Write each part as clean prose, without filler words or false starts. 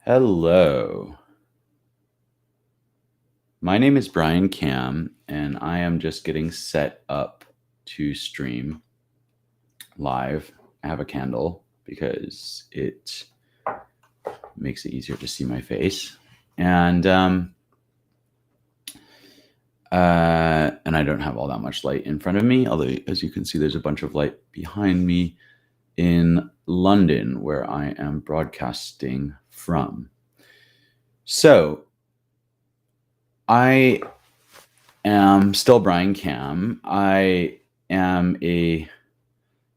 Hello. My name is Brian Cam, and I am just getting set up to stream live. I have a candle because it makes it easier to see my face. And I don't have all that much light in front of me, although as you can see, there's a bunch of light behind me in London, where I am broadcasting from. So I am still Brian Cam. I am a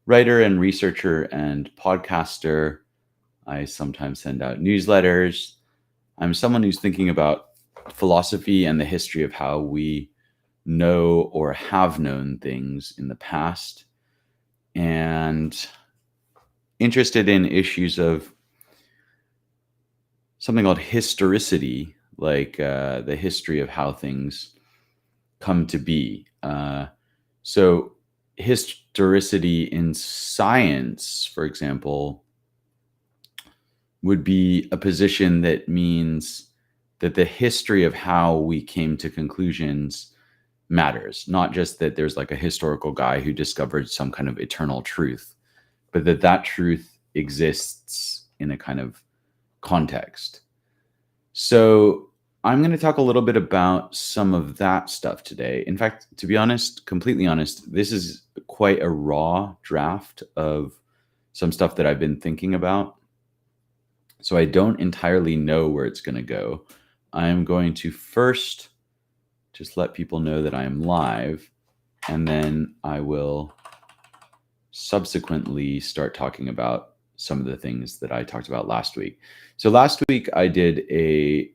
writer and researcher and podcaster. I sometimes send out newsletters. I'm someone who's thinking about philosophy and the history of how we know or have known things in the past, and interested in issues of something called historicity, like the history of how things come to be. So historicity in science, for example, would be a position that means that the history of how we came to conclusions matters, not just that there's like a historical guy who discovered some kind of eternal truth, but that truth exists in a kind of context. So I'm going to talk a little bit about some of that stuff today. In fact, to be honest, completely honest, this is quite a raw draft of some stuff that I've been thinking about. So I don't entirely know where it's going to go. I'm going to first just let people know that I am live, and then I will subsequently start talking about some of the things that I talked about last week. So last week I did a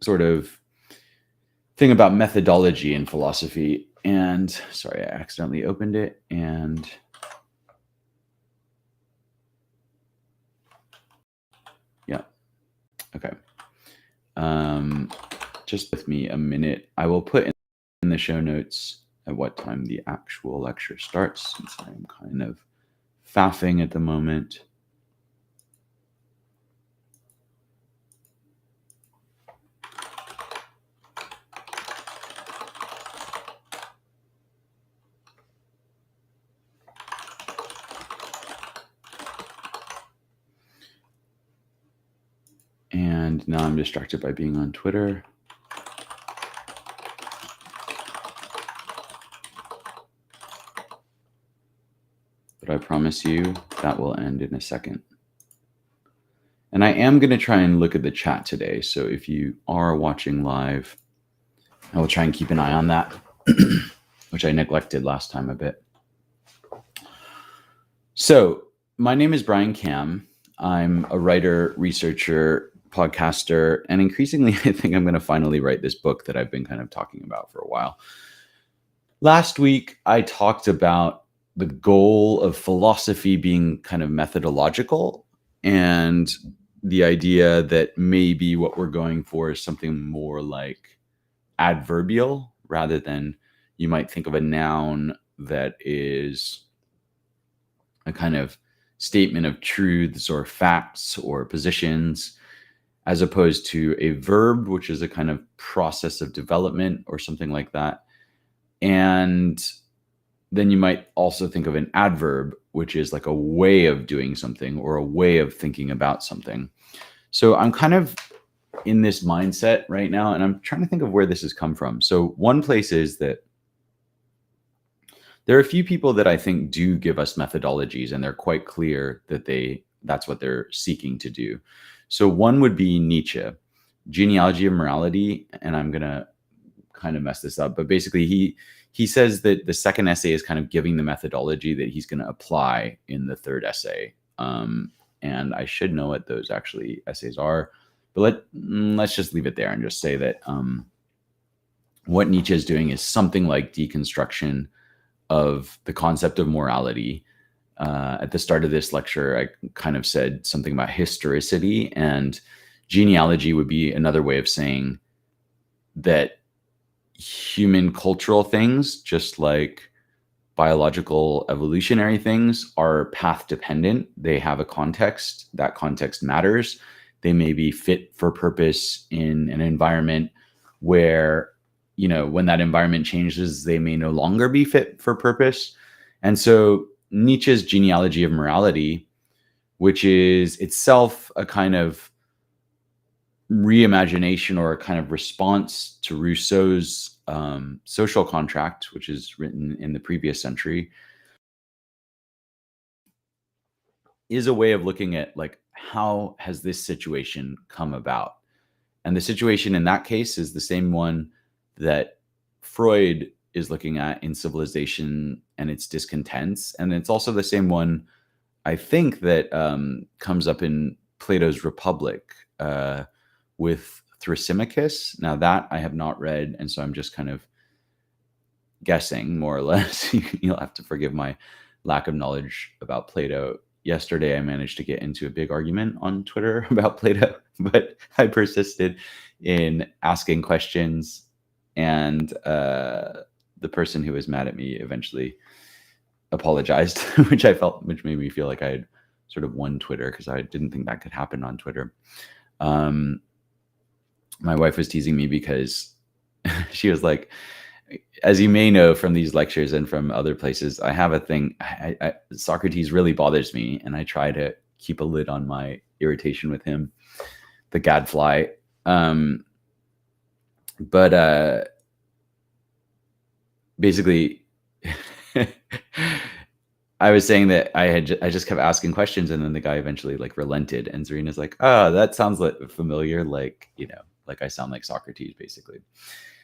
sort of thing about methodology in philosophy, and sorry, I accidentally opened it, and yeah, okay. Just with me a minute. I will put in the show notes at what time the actual lecture starts, since I'm kind of faffing at the moment. And now I'm distracted by being on Twitter. But I promise you that will end in a second. And I am going to try and look at the chat today. So if you are watching live, I will try and keep an eye on that, which I neglected last time a bit. So my name is Brian Cam. I'm a writer, researcher, podcaster, and increasingly, I think I'm going to finally write this book that I've been kind of talking about for a while. Last week, I talked about the goal of philosophy being kind of methodological, and the idea that maybe what we're going for is something more like adverbial, rather than you might think of a noun that is a kind of statement of truths or facts or positions, as opposed to a verb, which is a kind of process of development or something like that. And then you might also think of an adverb, which is like a way of doing something or a way of thinking about something. So I'm kind of in this mindset right now, and I'm trying to think of where this has come from. So one place is that there are a few people that I think do give us methodologies, and they're quite clear that that's what they're seeking to do. So one would be Nietzsche, Genealogy of Morality, and I'm going to kind of mess this up, but basically he says that the second essay is kind of giving the methodology that he's going to apply in the third essay. And I should know what those actually essays are, but let's just leave it there and just say that what Nietzsche is doing is something like deconstruction of the concept of morality. At the start of this lecture, I kind of said something about historicity, and genealogy would be another way of saying that human cultural things, just like biological evolutionary things are path dependent. They have a context. That context matters. They may be fit for purpose in an environment where, when that environment changes, they may no longer be fit for purpose. And so Nietzsche's genealogy of morality, which is itself a kind of reimagination or a kind of response to Rousseau's social contract, which is written in the previous century, is a way of looking at like, how has this situation come about? And the situation in that case is the same one that Freud is looking at in Civilization and its Discontents. And it's also the same one, I think, that comes up in Plato's Republic with Thrasymachus. Now, that I have not read, and so I'm just kind of guessing, more or less. You'll have to forgive my lack of knowledge about Plato. Yesterday, I managed to get into a big argument on Twitter about Plato, but I persisted in asking questions, and the person who was mad at me eventually apologized, which made me feel like I had sort of won Twitter, because I didn't think that could happen on Twitter. My wife was teasing me because she was like, as you may know from these lectures and from other places, I have a thing. Socrates really bothers me, and I try to keep a lid on my irritation with him, the gadfly. But basically, I was saying that I just kept asking questions, and then the guy eventually like relented, and Zarina's like, "Oh, that sounds like familiar, like like I sound like Socrates, basically."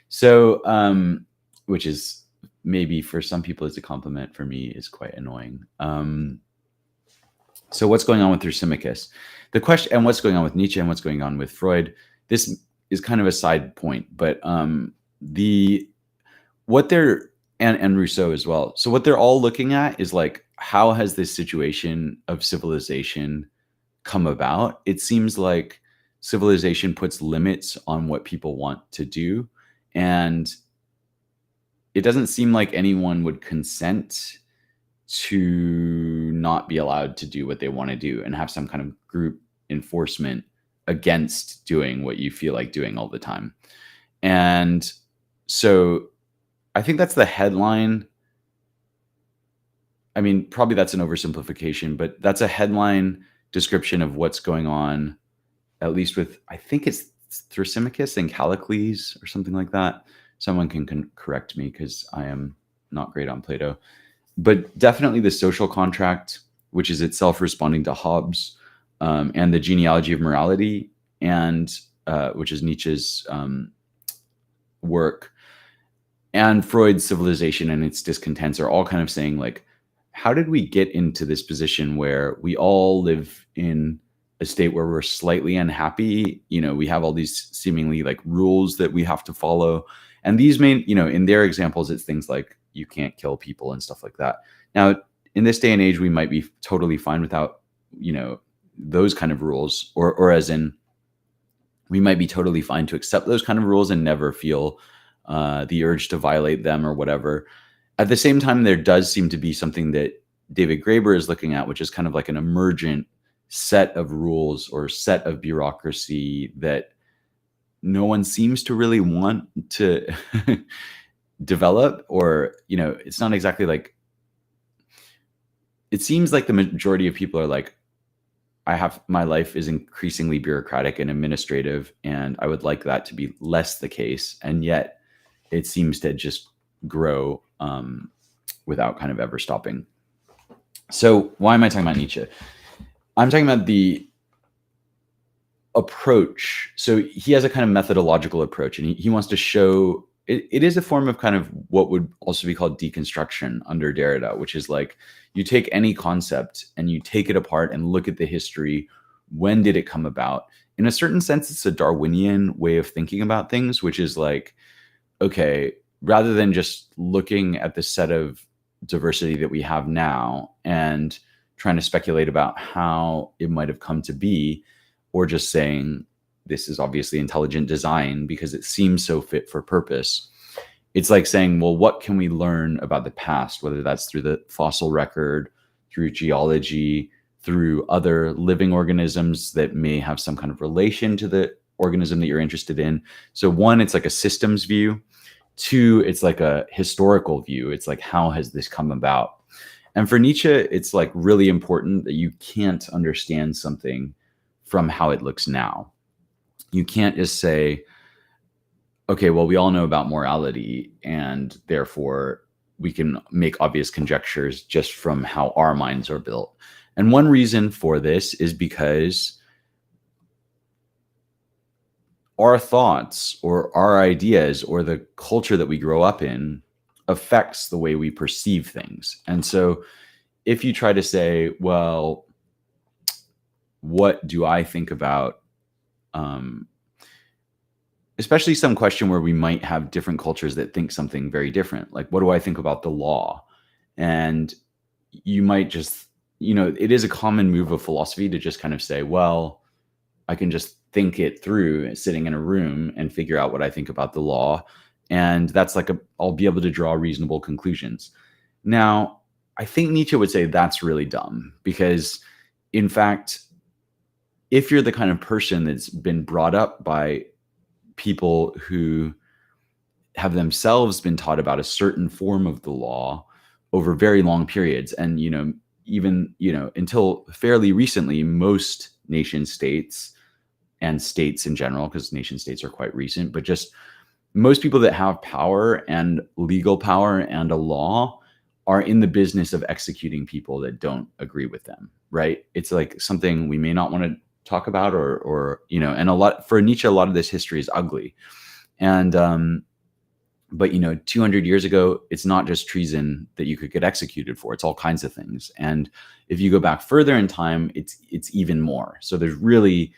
So, which is maybe for some people is a compliment, for me is quite annoying. So what's going on with Thrasymachus? The question, and what's going on with Nietzsche, and what's going on with Freud? This is kind of a side point, but and Rousseau as well. So what they're all looking at is like, how has this situation of civilization come about? It seems like civilization puts limits on what people want to do, and it doesn't seem like anyone would consent to not be allowed to do what they want to do and have some kind of group enforcement against doing what you feel like doing all the time. And so I think that's the headline. I mean, probably that's an oversimplification, but that's a headline description of what's going on, at least with, I think it's Thrasymachus and Callicles or something like that. Someone can correct me, because I am not great on Plato. But definitely the social contract, which is itself responding to Hobbes, and the genealogy of morality, and which is Nietzsche's work, and Freud's Civilization and its Discontents, are all kind of saying like, how did we get into this position where we all live in a state where we're slightly unhappy? We have all these seemingly like rules that we have to follow. And these may, in their examples, it's things like you can't kill people and stuff like that. Now, in this day and age, we might be totally fine without, those kind of rules, or as in, we might be totally fine to accept those kind of rules and never feel the urge to violate them or whatever. At the same time, there does seem to be something that David Graeber is looking at, which is kind of like an emergent set of rules or set of bureaucracy that no one seems to really want to develop, or, it's not exactly like, it seems like the majority of people are like, my life is increasingly bureaucratic and administrative, and I would like that to be less the case. And yet it seems to just grow without kind of ever stopping. So why am I talking about Nietzsche? I'm talking about the approach. So he has a kind of methodological approach, and he wants to show it is a form of kind of what would also be called deconstruction under Derrida, which is like, you take any concept and you take it apart and look at the history. When did it come about? In a certain sense, it's a Darwinian way of thinking about things, which is like, okay, rather than just looking at the set of diversity that we have now and trying to speculate about how it might have come to be, or just saying this is obviously intelligent design because it seems so fit for purpose, it's like saying, well, what can we learn about the past, whether that's through the fossil record, through geology, through other living organisms that may have some kind of relation to the organism that you're interested in. So one, it's like a systems view. Two, it's like a historical view. It's like, how has this come about? And for Nietzsche, it's like really important that you can't understand something from how it looks now. You can't just say, okay, well, we all know about morality, and therefore we can make obvious conjectures just from how our minds are built. And one reason for this is because our thoughts or our ideas or the culture that we grow up in affects the way we perceive things. And so if you try to say, well, what do I think about, especially some question where we might have different cultures that think something very different, like, what do I think about the law? And you might just, it is a common move of philosophy to just kind of say, well, I can just think it through sitting in a room and figure out what I think about the law. And that's like I'll be able to draw reasonable conclusions. Now, I think Nietzsche would say that's really dumb because, in fact, if you're the kind of person that's been brought up by people who have themselves been taught about a certain form of the law over very long periods, and, even, until fairly recently, most nation states and states in general, because nation states are quite recent, but just most people that have power and legal power and a law are in the business of executing people that don't agree with them, right? It's like something we may not want to talk about, or and for Nietzsche, a lot of this history is ugly. And but 200 years ago, it's not just treason that you could get executed for. It's all kinds of things. And if you go back further in time, it's even more. So there's really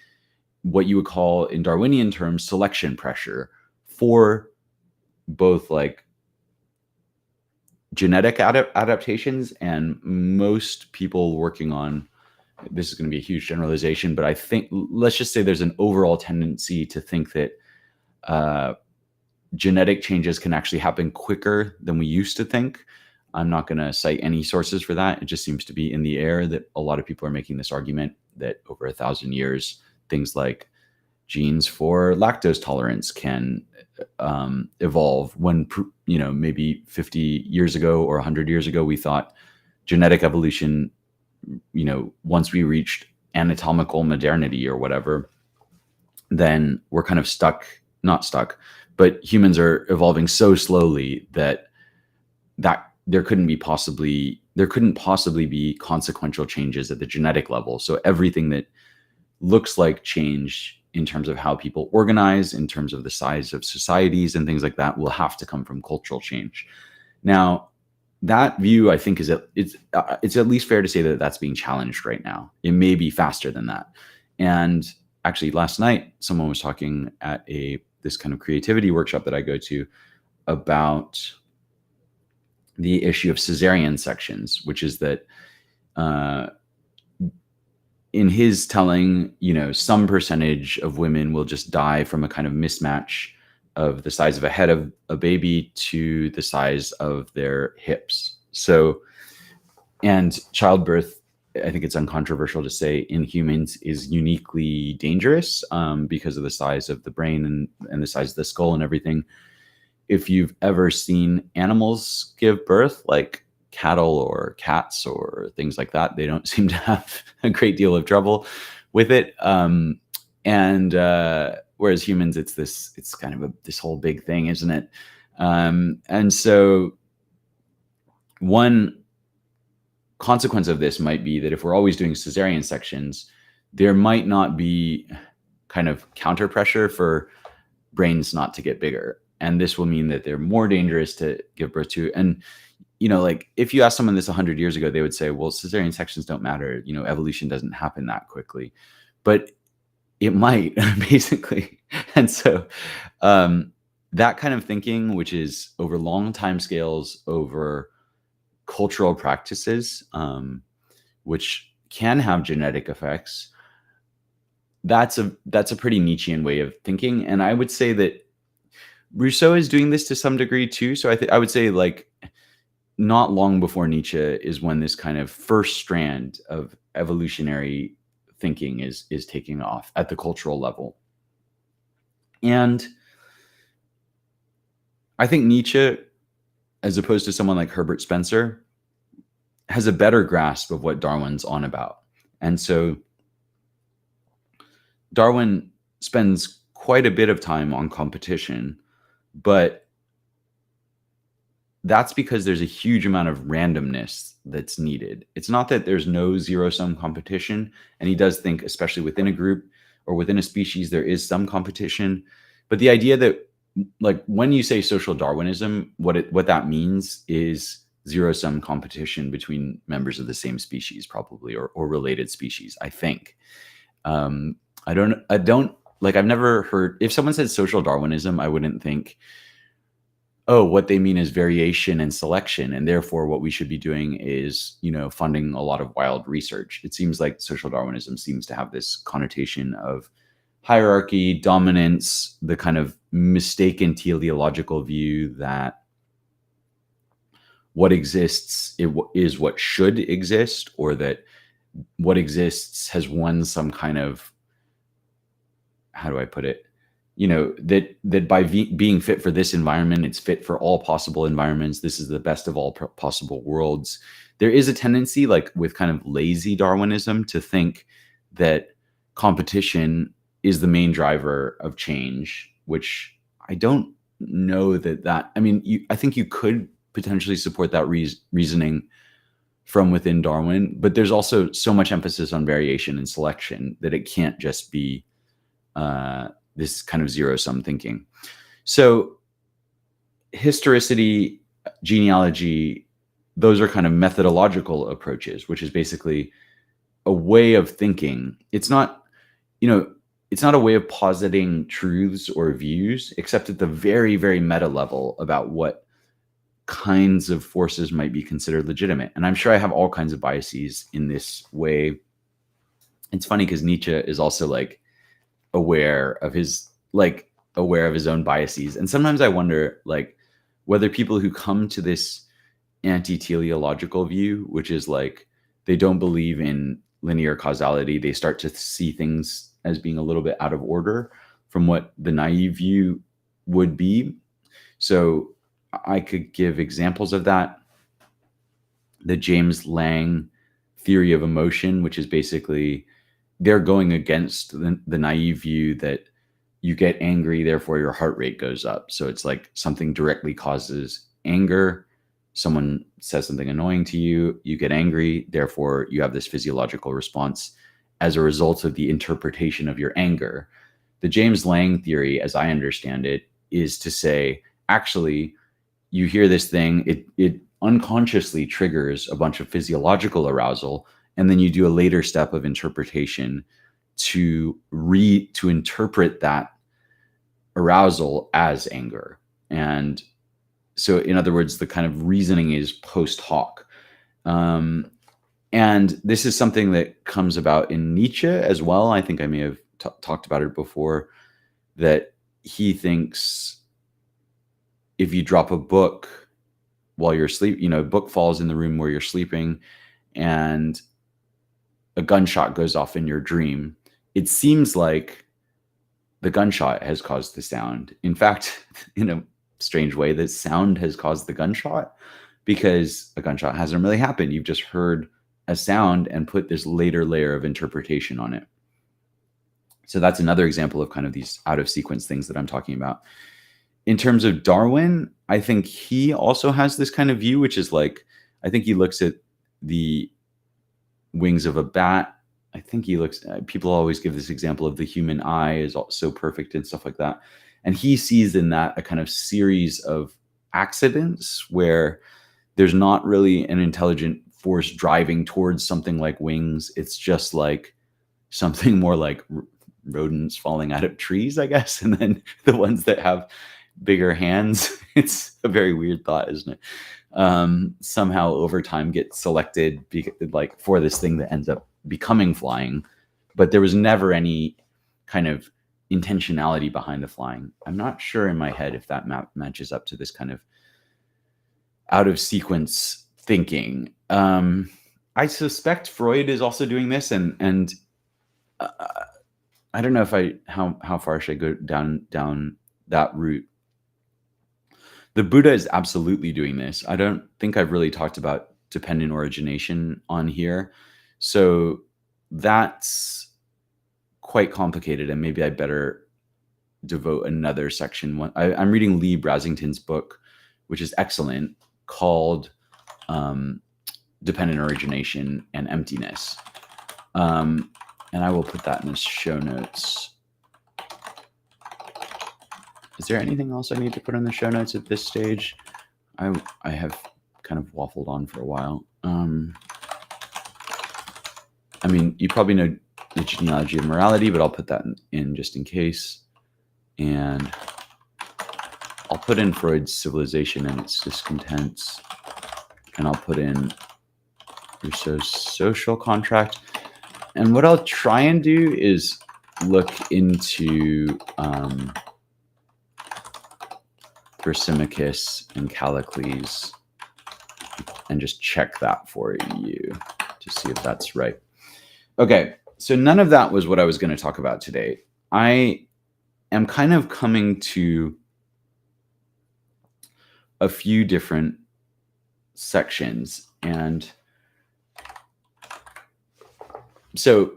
what you would call, in Darwinian terms, selection pressure for both like genetic adaptations, and most people working on this is going to be a huge generalization, but I think, let's just say there's an overall tendency to think that genetic changes can actually happen quicker than we used to think. I'm not going to cite any sources for that. It just seems to be in the air that a lot of people are making this argument that over 1,000 years, things like genes for lactose tolerance can evolve, when, maybe 50 years ago or 100 years ago, we thought genetic evolution, once we reached anatomical modernity or whatever, then we're kind of not stuck, but humans are evolving so slowly that there couldn't possibly be consequential changes at the genetic level. So everything that looks like change in terms of how people organize, in terms of the size of societies and things like that, will have to come from cultural change. Now, that view, I think, it's at least fair to say that that's being challenged right now. It may be faster than that. And actually, last night, someone was talking at this kind of creativity workshop that I go to about the issue of cesarean sections, which is that in his telling, some percentage of women will just die from a kind of mismatch of the size of a head of a baby to the size of their hips. So, and childbirth, I think it's uncontroversial to say, in humans is uniquely dangerous because of the size of the brain and the size of the skull and everything. If you've ever seen animals give birth, like cattle or cats or things like that, they don't seem to have a great deal of trouble with it. Whereas humans, it's kind of this whole big thing, isn't it? And so one consequence of this might be that if we're always doing cesarean sections, there might not be kind of counter pressure for brains not to get bigger. And this will mean that they're more dangerous to give birth to. And, like if you ask someone this 100 years ago, they would say, well, cesarean sections don't matter. Evolution doesn't happen that quickly. But it might, basically. And so that kind of thinking, which is over long time scales, over cultural practices, which can have genetic effects, that's a pretty Nietzschean way of thinking. And I would say that Rousseau is doing this to some degree too. So I would say like not long before Nietzsche is when this kind of first strand of evolutionary thinking is taking off at the cultural level. And I think Nietzsche, as opposed to someone like Herbert Spencer, has a better grasp of what Darwin's on about. And so Darwin spends quite a bit of time on competition, but that's because there's a huge amount of randomness that's needed. It's not that there's no zero-sum competition, and he does think, especially within a group or within a species, there is some competition. But the idea that, like, when you say social Darwinism, what that means is zero-sum competition between members of the same species, probably, or related species, I think. I don't like, I've never heard, if someone said social Darwinism, I wouldn't think, oh, what they mean is variation and selection, and therefore what we should be doing is, funding a lot of wild research. It seems like social Darwinism seems to have this connotation of hierarchy, dominance, the kind of mistaken teleological view that what exists is what should exist, or that what exists has won some kind of, how do I put it? That by being fit for this environment, it's fit for all possible environments. This is the best of all possible worlds. There is a tendency, like with kind of lazy Darwinism, to think that competition is the main driver of change, which I don't know I mean, I think you could potentially support that reasoning from within Darwin, but there's also so much emphasis on variation and selection that it can't just be this kind of zero-sum thinking. So historicity, genealogy, those are kind of methodological approaches, which is basically a way of thinking. It's not a way of positing truths or views, except at the very, very meta level about what kinds of forces might be considered legitimate. And I'm sure I have all kinds of biases in this way. It's funny because Nietzsche is also like aware of his own biases. And sometimes I wonder, like, whether people who come to this anti-teleological view, which is like they don't believe in linear causality, they start to see things as being a little bit out of order from what the naive view would be. So I could give examples of that. The James Lang theory of emotion, which is basically they're going against the naive view that you get angry, therefore your heart rate goes up. So it's like something directly causes anger. Someone says something annoying to you, you get angry, therefore you have this physiological response as a result of the interpretation of your anger. The James Lang theory, as I understand it, is to say, actually, you hear this thing, it unconsciously triggers a bunch of physiological arousal, and then you do a later step of interpretation to interpret that arousal as anger. And so, in other words, the kind of reasoning is post hoc. And this is something that comes about in Nietzsche as well. I think I may have talked about it before, that he thinks if you drop a book while you're sleeping, a book falls in the room where you're sleeping and a gunshot goes off in your dream, it seems like the gunshot has caused the sound. In fact, in a strange way, the sound has caused the gunshot, because a gunshot hasn't really happened. You've just heard a sound and put this later layer of interpretation on it. So that's another example of kind of these out of sequence things that I'm talking about. In terms of Darwin, I think he also has this kind of view, which is like, I think he looks at the wings of a bat. I think people always give this example of the human eye is so perfect and stuff like that. And he sees in that a kind of series of accidents where there's not really an intelligent force driving towards something like wings. It's just like something more like rodents falling out of trees, I guess. And then the ones that have bigger hands, it's a very weird thought, isn't it? Somehow over time get selected like for this thing that ends up becoming flying. But there was never any kind of intentionality behind the flying. I'm not sure in my head if that matches up to this kind of out of sequence thinking. I suspect Freud is also doing this, and uh, I don't know if how far should I go down that route. The Buddha is absolutely doing this. I don't think I've really talked about dependent origination on here, so that's quite complicated, and maybe I better devote another section. I'm reading Lee Brasington's book, which is excellent, called Dependent Origination and Emptiness. And I will put that in the show notes. Is there anything else I need to put in the show notes at this stage? I have kind of waffled on for a while. I mean, you probably know the genealogy of morality, but I'll put that in just in case. And I'll put in Freud's civilization and its discontents. And I'll put in Rousseau's social contract. And what I'll try and do is look into Thrasymachus and Callicles and just check that for you to see if that's right. Okay, so none of that was what I was going to talk about today. I am kind of coming to a few different sections, and so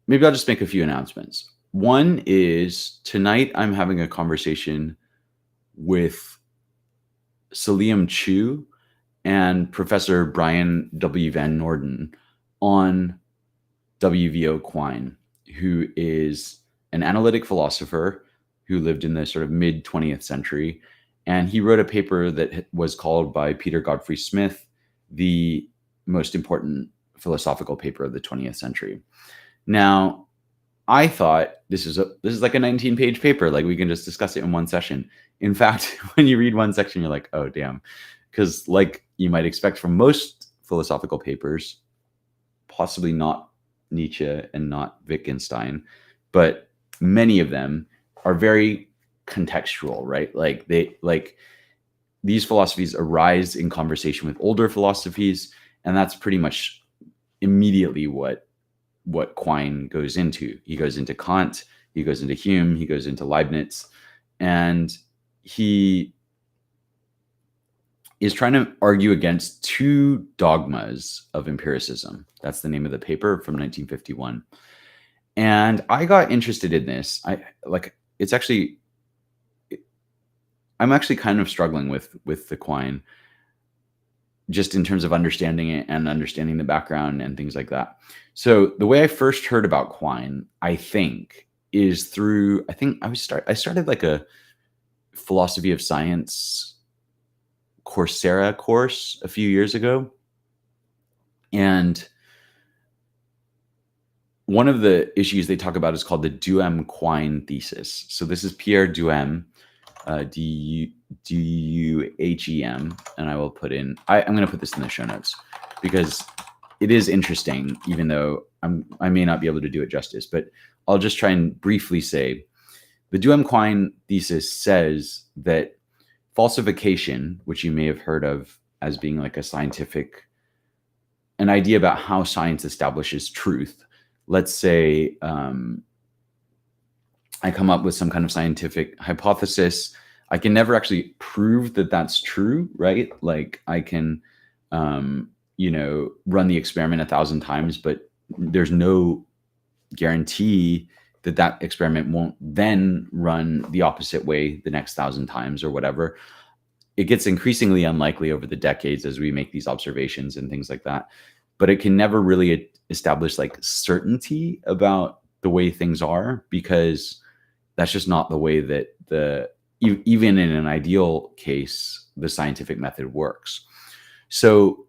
maybe I'll just make a few announcements. One is tonight I'm having a conversation with Salim Chu and Professor Brian W. Van Norden on W.V.O. Quine, who is an analytic philosopher who lived in the sort of mid 20th century. And he wrote a paper that was called by Peter Godfrey Smith the most important philosophical paper of the 20th century. Now, I thought this is like a 19-page paper, like we can just discuss it in one session. In fact, when you read one section, you're like, oh, damn. Because like you might expect from most philosophical papers, possibly not Nietzsche and not Wittgenstein, but many of them are very contextual, right? Like these philosophies arise in conversation with older philosophies, and that's pretty much immediately what Quine goes into. He goes into Kant, he goes into Hume, he goes into Leibniz, and he is trying to argue against two dogmas of empiricism. That's the name of the paper from 1951. And I got interested in this. I'm actually kind of struggling with the Quine, just in terms of understanding it and understanding the background and things like that. So the way I first heard about Quine, I think, is through, I started like a philosophy of science Coursera course a few years ago. And one of the issues they talk about is called the Duhem-Quine thesis. So this is Pierre Duhem, D-U-H-E-M, and I will put in, I'm going to put this in the show notes because it is interesting, even though I may not be able to do it justice, but I'll just try and briefly say the Duhem-Quine thesis says that falsification, which you may have heard of as being like an idea about how science establishes truth. Let's say I come up with some kind of scientific hypothesis. I can never actually prove that that's true, right? Like I can, run the experiment 1,000 times, but there's no guarantee that that experiment won't then run the opposite way the next 1,000 times or whatever. It gets increasingly unlikely over the decades as we make these observations and things like that. But it can never really establish like certainty about the way things are, because that's just not the way that even in an ideal case, the scientific method works. So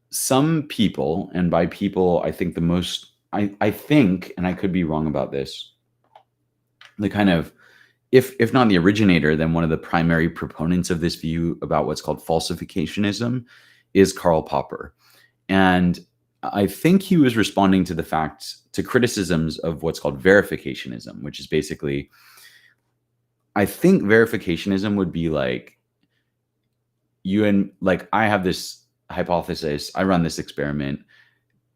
some people, and by people, I think I think, and I could be wrong about this, the kind of, if not the originator, then one of the primary proponents of this view about what's called falsificationism is Karl Popper. And I think he was responding to the fact, to criticisms of what's called verificationism, which is basically, I think verificationism would be like, I have this hypothesis, I run this experiment,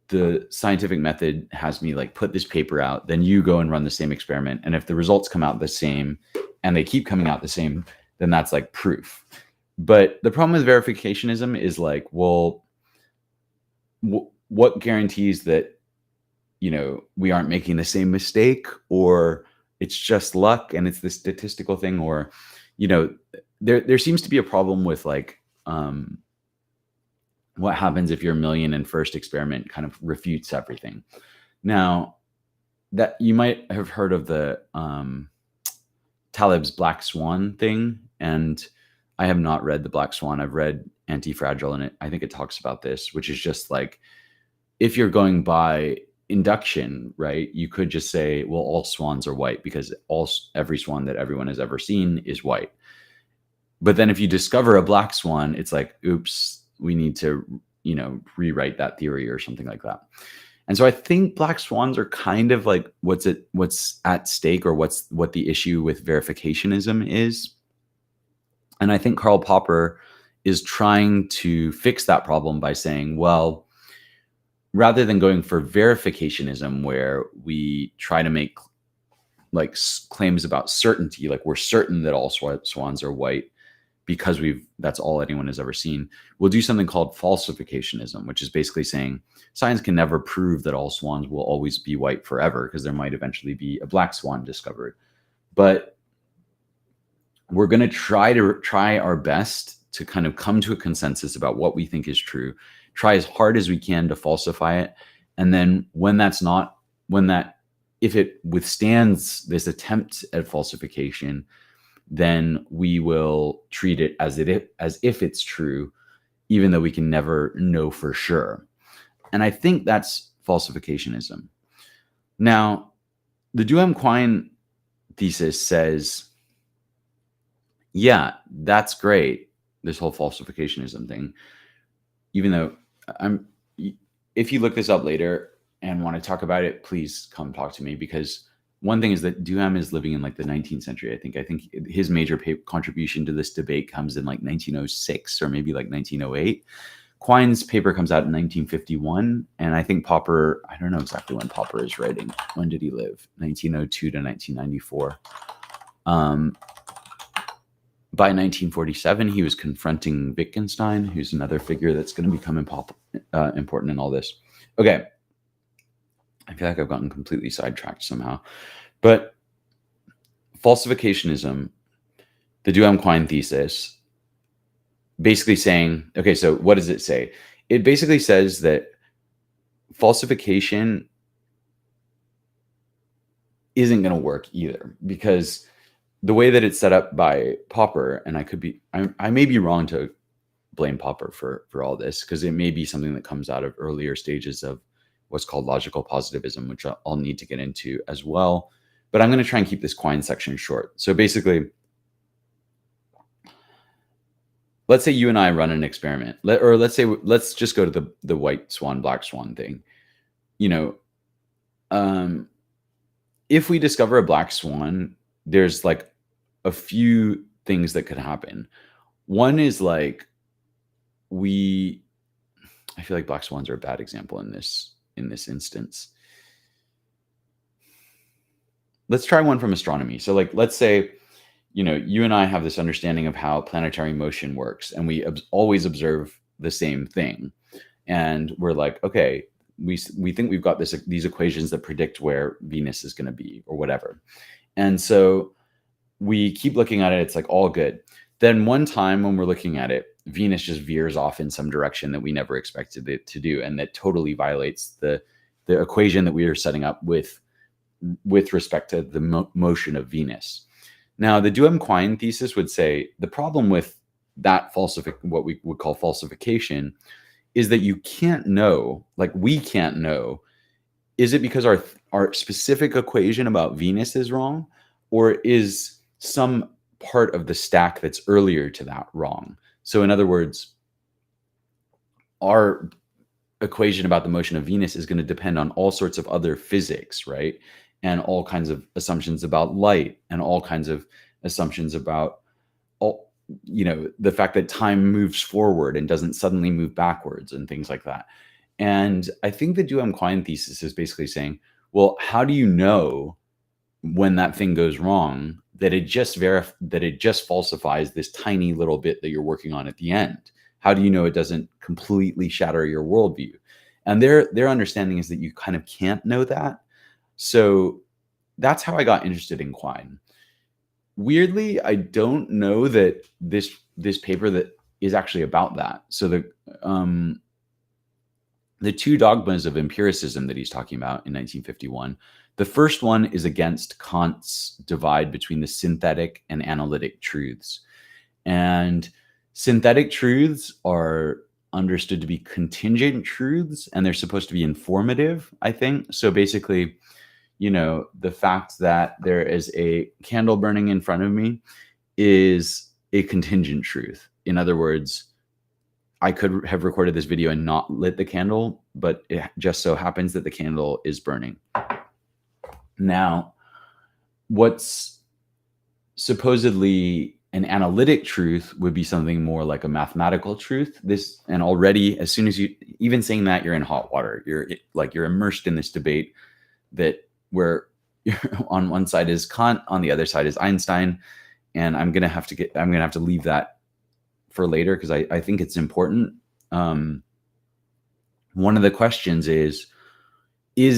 the scientific method has me like put this paper out, then you go and run the same experiment, and if the results come out the same and they keep coming out the same, then that's like proof. But the problem with verificationism is like, well, what guarantees that we aren't making the same mistake, or it's just luck and it's the statistical thing, or there seems to be a problem with like what happens if your million and first experiment kind of refutes everything. Now, that you might have heard of the Taleb's Black Swan thing, and I have not read the Black Swan. I've read Anti-Fragile, and I think it talks about this, which is just like, if you're going by induction, right, you could just say, well, all swans are white because every swan that everyone has ever seen is white. But then if you discover a black swan, it's like, oops, we need to, rewrite that theory or something like that. And so I think black swans are kind of like what's at stake, or what the issue with verificationism is. And I think Karl Popper is trying to fix that problem by saying, well, rather than going for verificationism, where we try to make like claims about certainty, like we're certain that all swans are white because that's all anyone has ever seen, we'll do something called falsificationism, which is basically saying science can never prove that all swans will always be white forever, because there might eventually be a black swan discovered. But we're going to try our best to kind of come to a consensus about what we think is true, try as hard as we can to falsify it. And then if it withstands this attempt at falsification, then we will treat it as if it's true, even though we can never know for sure. And I think that's falsificationism. Now, the Duhem-Quine thesis says, yeah, that's great, this whole falsificationism thing, even though if you look this up later and want to talk about it, please come talk to me, because one thing is that Duhem is living in like the 19th century. I think his major contribution to this debate comes in like 1906 or maybe like 1908. Quine's paper comes out in 1951, and I think Popper, I don't know exactly when Popper is writing. When did he live? 1902 to 1994. By 1947, he was confronting Wittgenstein, who's another figure that's going to become important in all this. Okay. I feel like I've gotten completely sidetracked somehow. But falsificationism, the Duhem-Quine thesis, basically saying, okay, so what does it say? It basically says that falsification isn't going to work either, because the way that it's set up by Popper, and I may be wrong to blame Popper for all this, because it may be something that comes out of earlier stages of what's called logical positivism, which I'll need to get into as well. But I'm going to try and keep this Quine section short. So basically, let's say you and I run an experiment, let's just go to the white swan, black swan thing. If we discover a black swan, there's like a few things that could happen. One is like, I feel like black swans are a bad example in this instance. Let's try one from astronomy. So like, let's say, you and I have this understanding of how planetary motion works, and we always observe the same thing. And we're like, okay, we think we've got these equations that predict where Venus is going to be or whatever. And so we keep looking at it. It's like all good. Then one time when we're looking at it, Venus just veers off in some direction that we never expected it to do, and that totally violates the equation that we are setting up with respect to the motion of Venus. Now, the Duhem-Quine thesis would say the problem with that what we would call falsification, is that you can't know, like we can't know, is it because our specific equation about Venus is wrong, or is some part of the stack that's earlier to that wrong? So in other words, equation about the motion of Venus is going to depend on all sorts of other physics, right? And all kinds of assumptions about light and all kinds of assumptions about all, the fact that time moves forward and doesn't suddenly move backwards and things like that. And I think the Duhem-Quine thesis is basically saying, well, how do you know when that thing goes wrong that it just falsifies this tiny little bit that you're working on at the end? How do you know it doesn't completely shatter your worldview? And their understanding is that you kind of can't know that. So that's how I got interested in Quine. Weirdly, I don't know that this paper that is actually about that. So the two dogmas of empiricism that he's talking about in 1951, the first one is against Kant's divide between the synthetic and analytic truths. And synthetic truths are understood to be contingent truths, and they're supposed to be informative, I think. So basically, the fact that there is a candle burning in front of me is a contingent truth. In other words, I could have recorded this video and not lit the candle, but it just so happens that the candle is burning. Now, what's supposedly an analytic truth would be something more like a mathematical truth. And already, as soon as even saying that, you're in hot water. You're immersed in this debate that where on one side is Kant, on the other side is Einstein, and I'm gonna have to leave that for later because I think it's important. One of the questions is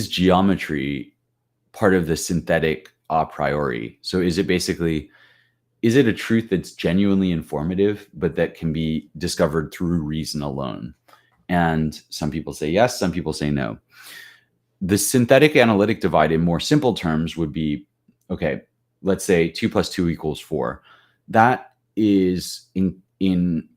geometry part of the synthetic a priori? So is it a truth that's genuinely informative, but that can be discovered through reason alone? And some people say yes, some people say no. The synthetic analytic divide in more simple terms would be, okay, let's say 2 + 2 = 4. That is in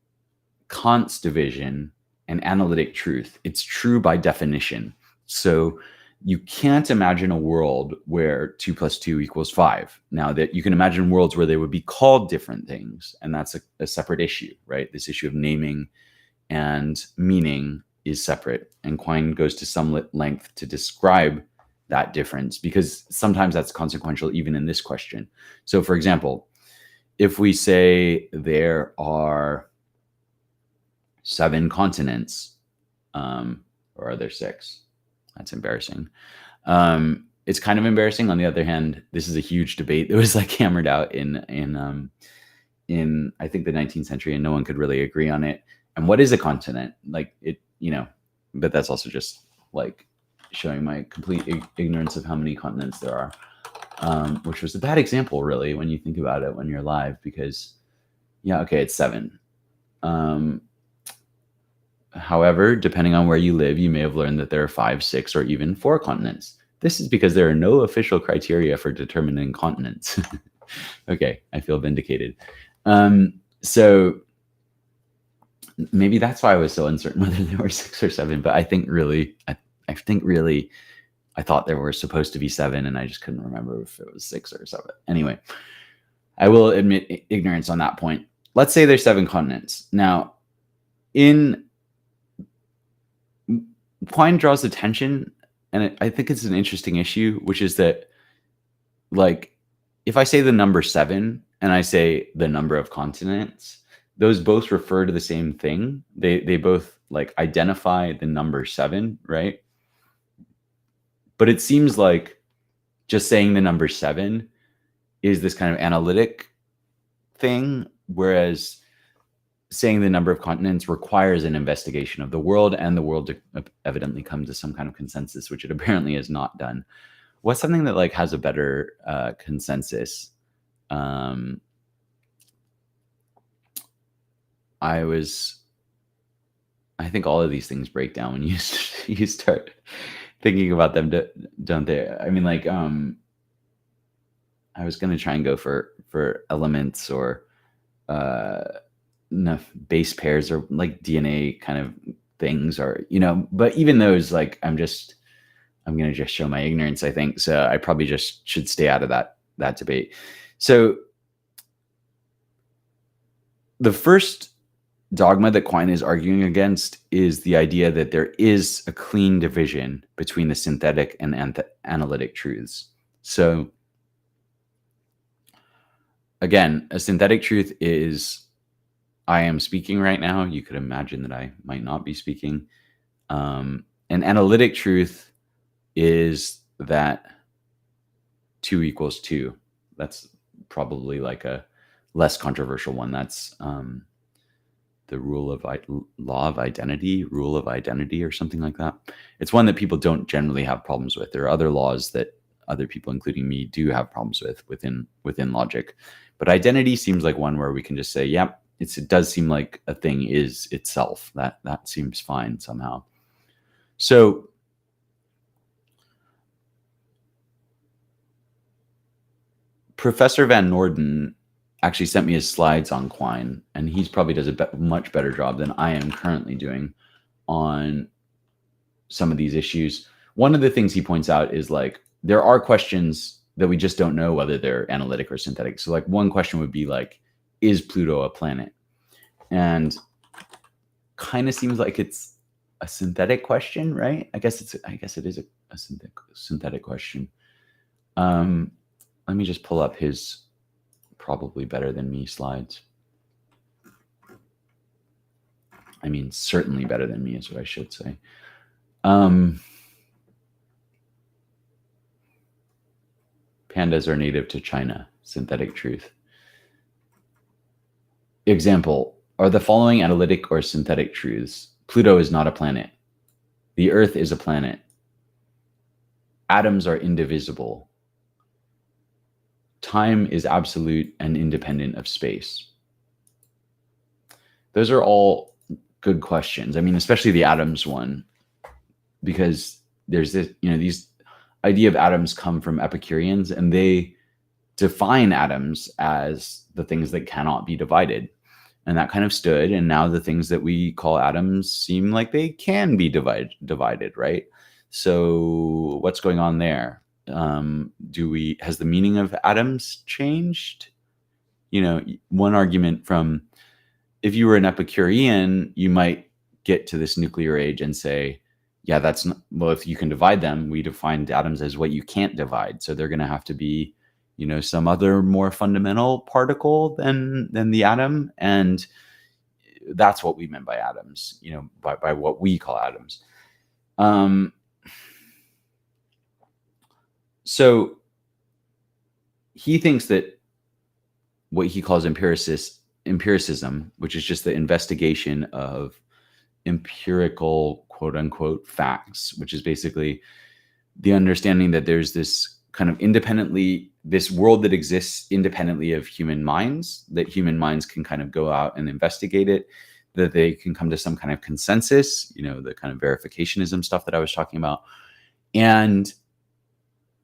Kant's division an analytic truth. It's true by definition. So you can't imagine a world where 2 + 2 = 5. Now, that you can imagine worlds where they would be called different things, and that's a separate issue, right? This issue of naming and meaning is separate, and Quine goes to some length to describe that difference because sometimes that's consequential even in this question. So, for example, if we say there are 7 continents, or are there 6? That's embarrassing. It's kind of embarrassing. On the other hand, this is a huge debate that was hammered out in I think the 19th century, and no one could really agree on it. And what is a continent? But that's also just showing my complete ignorance of how many continents there are, which was a bad example, really, when you think about it when you're live, because it's 7. However, depending on where you live, you may have learned that there are 5, 6, or even 4 continents. This is because there are no official criteria for determining continents. Okay, I feel vindicated. So maybe that's why I was so uncertain whether there were 6 or 7. But I think really, I thought there were supposed to be 7, and I just couldn't remember if it was 6 or 7. Anyway, I will admit ignorance on that point. Let's say there's 7 continents. Now, Quine draws attention, and I think it's an interesting issue, which is that, if I say the number 7 and I say the number of continents, those both refer to the same thing. They both identify the number 7, right? But it seems like just saying the number 7 is this kind of analytic thing, whereas saying the number of continents requires an investigation of the world, and the world to evidently come to some kind of consensus, which it apparently has not done. What's something that has a better consensus? I think all of these things break down when you start thinking about them, don't they? I mean, I was going to try and go for elements or base pairs or DNA kind of things, or but even those, I'm going to just show my ignorance, I think. So I probably just should stay out of that debate. So the first dogma that Quine is arguing against is the idea that there is a clean division between the synthetic and analytic truths. So again, a synthetic truth is I am speaking right now. You could imagine that I might not be speaking. An analytic truth is that 2 equals 2. That's probably like a less controversial one. That's the rule of identity or something like that. It's one that people don't generally have problems with. There are other laws that other people, including me, do have problems with within logic. But identity seems like one where we can just say, yep, it does seem like a thing is itself. That seems fine somehow. So Professor Van Norden actually sent me his slides on Quine, and he probably does a much better job than I am currently doing on some of these issues. One of the things he points out is like there are questions that we just don't know whether they're analytic or synthetic. So like one question would be like, is Pluto a planet? And kind of seems like it's a synthetic question, right? I guess it is a synthetic question. Let me just pull up his probably better than me slides. I mean, certainly better than me is what I should say. Pandas are native to China. Synthetic truth. Example, are the following analytic or synthetic truths? Pluto is not a planet. The Earth is a planet. Atoms are indivisible. Time is absolute and independent of space. Those are all good questions. I mean, especially the atoms one, because there's this, these idea of atoms come from Epicureans, and they define atoms as the things that cannot be divided. And that kind of stood. And now the things that we call atoms seem like they can be divided, right? So what's going on there? Has the meaning of atoms changed? One argument from, if you were an Epicurean, you might get to this nuclear age and say, yeah, that's not, well, if you can divide them, we defined atoms as what you can't divide. So they're going to have to be, some other more fundamental particle than the atom. And that's what we meant by atoms, by what we call atoms. So he thinks that what he calls empiricism, which is just the investigation of empirical, quote unquote, facts, which is basically the understanding that there's this kind of this world that exists independently of human minds, that human minds can kind of go out and investigate it, that they can come to some kind of consensus, the kind of verificationism stuff that I was talking about. And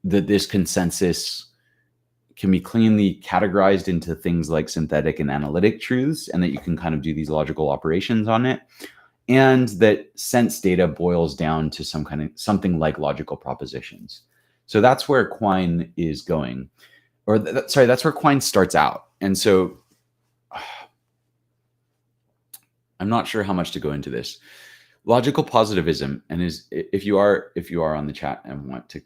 that this consensus can be cleanly categorized into things like synthetic and analytic truths, and that you can kind of do these logical operations on it. And that sense data boils down to something like logical propositions. So that's where Quine is going, that's where Quine starts out. And so I'm not sure how much to go into this. Logical positivism, and if you are on the chat and want to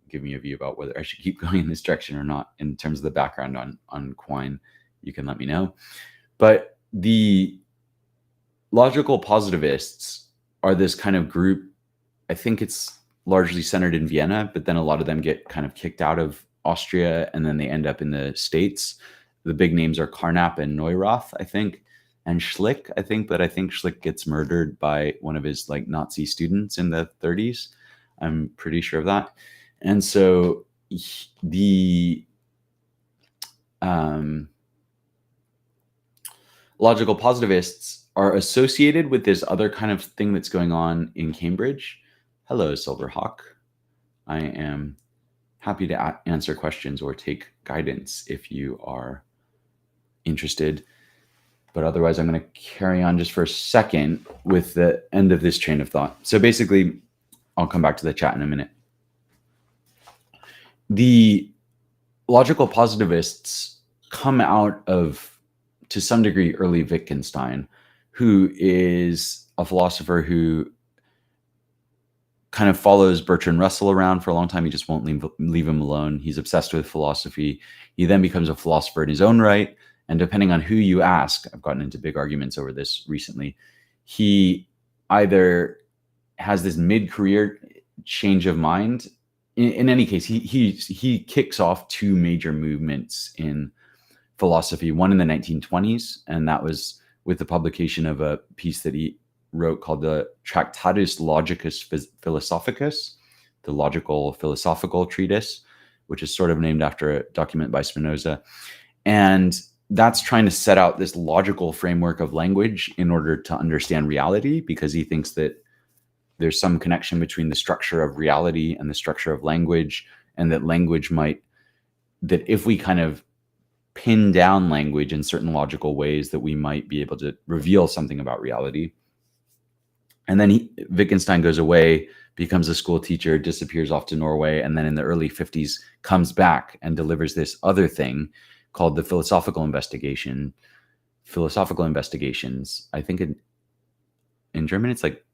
give me a view about whether I should keep going in this direction or not in terms of the background on Quine, you can let me know. But the logical positivists are this kind of group. I think it's largely centered in Vienna, but then a lot of them get kind of kicked out of Austria, and then they end up in the States. The big names are Carnap and Neurath, I think, and Schlick, I think, but I think Schlick gets murdered by one of his like Nazi students in the 30s. I'm pretty sure of that. And so the logical positivists are associated with this other kind of thing that's going on in Cambridge. Hello, Silverhawk. I am happy to answer questions or take guidance if you are interested. But otherwise, I'm going to carry on just for a second with the end of this train of thought. So basically, I'll come back to the chat in a minute. The logical positivists come out of, to some degree, early Wittgenstein, who is a philosopher who kind of follows Bertrand Russell around for a long time. He just won't leave him alone. He's obsessed with philosophy. He then becomes a philosopher in his own right. And depending on who you ask, I've gotten into big arguments over this recently, he either has this mid-career change of mind. In any case, he kicks off two major movements in philosophy, one in the 1920s, and that was with the publication of a piece that he wrote called the Tractatus Logicus Philosophicus, the logical philosophical treatise, which is sort of named after a document by Spinoza. And that's trying to set out this logical framework of language in order to understand reality, because he thinks that there's some connection between the structure of reality and the structure of language, and that that if we kind of pin down language in certain logical ways, that we might be able to reveal something about reality. And then Wittgenstein goes away, becomes a school teacher, disappears off to Norway, and then in the early 50s comes back and delivers this other thing called the philosophical investigations. I think in German it's like,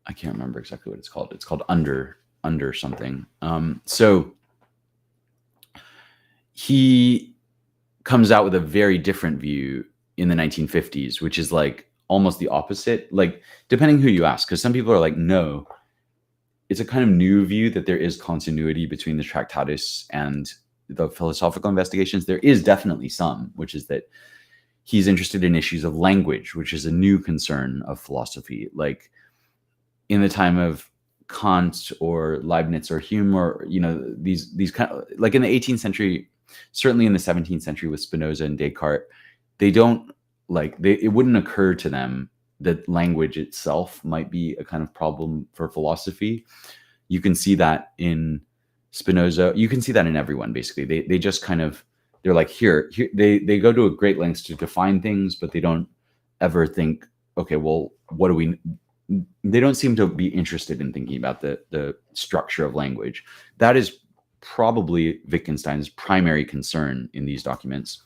I can't remember exactly what it's called. It's called under something. So he comes out with a very different view in the 1950s, which is like almost the opposite, like depending who you ask, because some people are like, no, it's a kind of new view that there is continuity between the Tractatus and the philosophical investigations. There is definitely some, which is that he's interested in issues of language, which is a new concern of philosophy. Like in the time of Kant or Leibniz or Hume, or, these kind of, like in the 18th century, certainly in the 17th century with Spinoza and Descartes, it wouldn't occur to them that language itself might be a kind of problem for philosophy. You can see that in Spinoza. You can see that in everyone, basically. They just kind of, they're like, here they go to a great lengths to define things, but they don't ever think, okay, well, they don't seem to be interested in thinking about the structure of language. That is probably Wittgenstein's primary concern in these documents.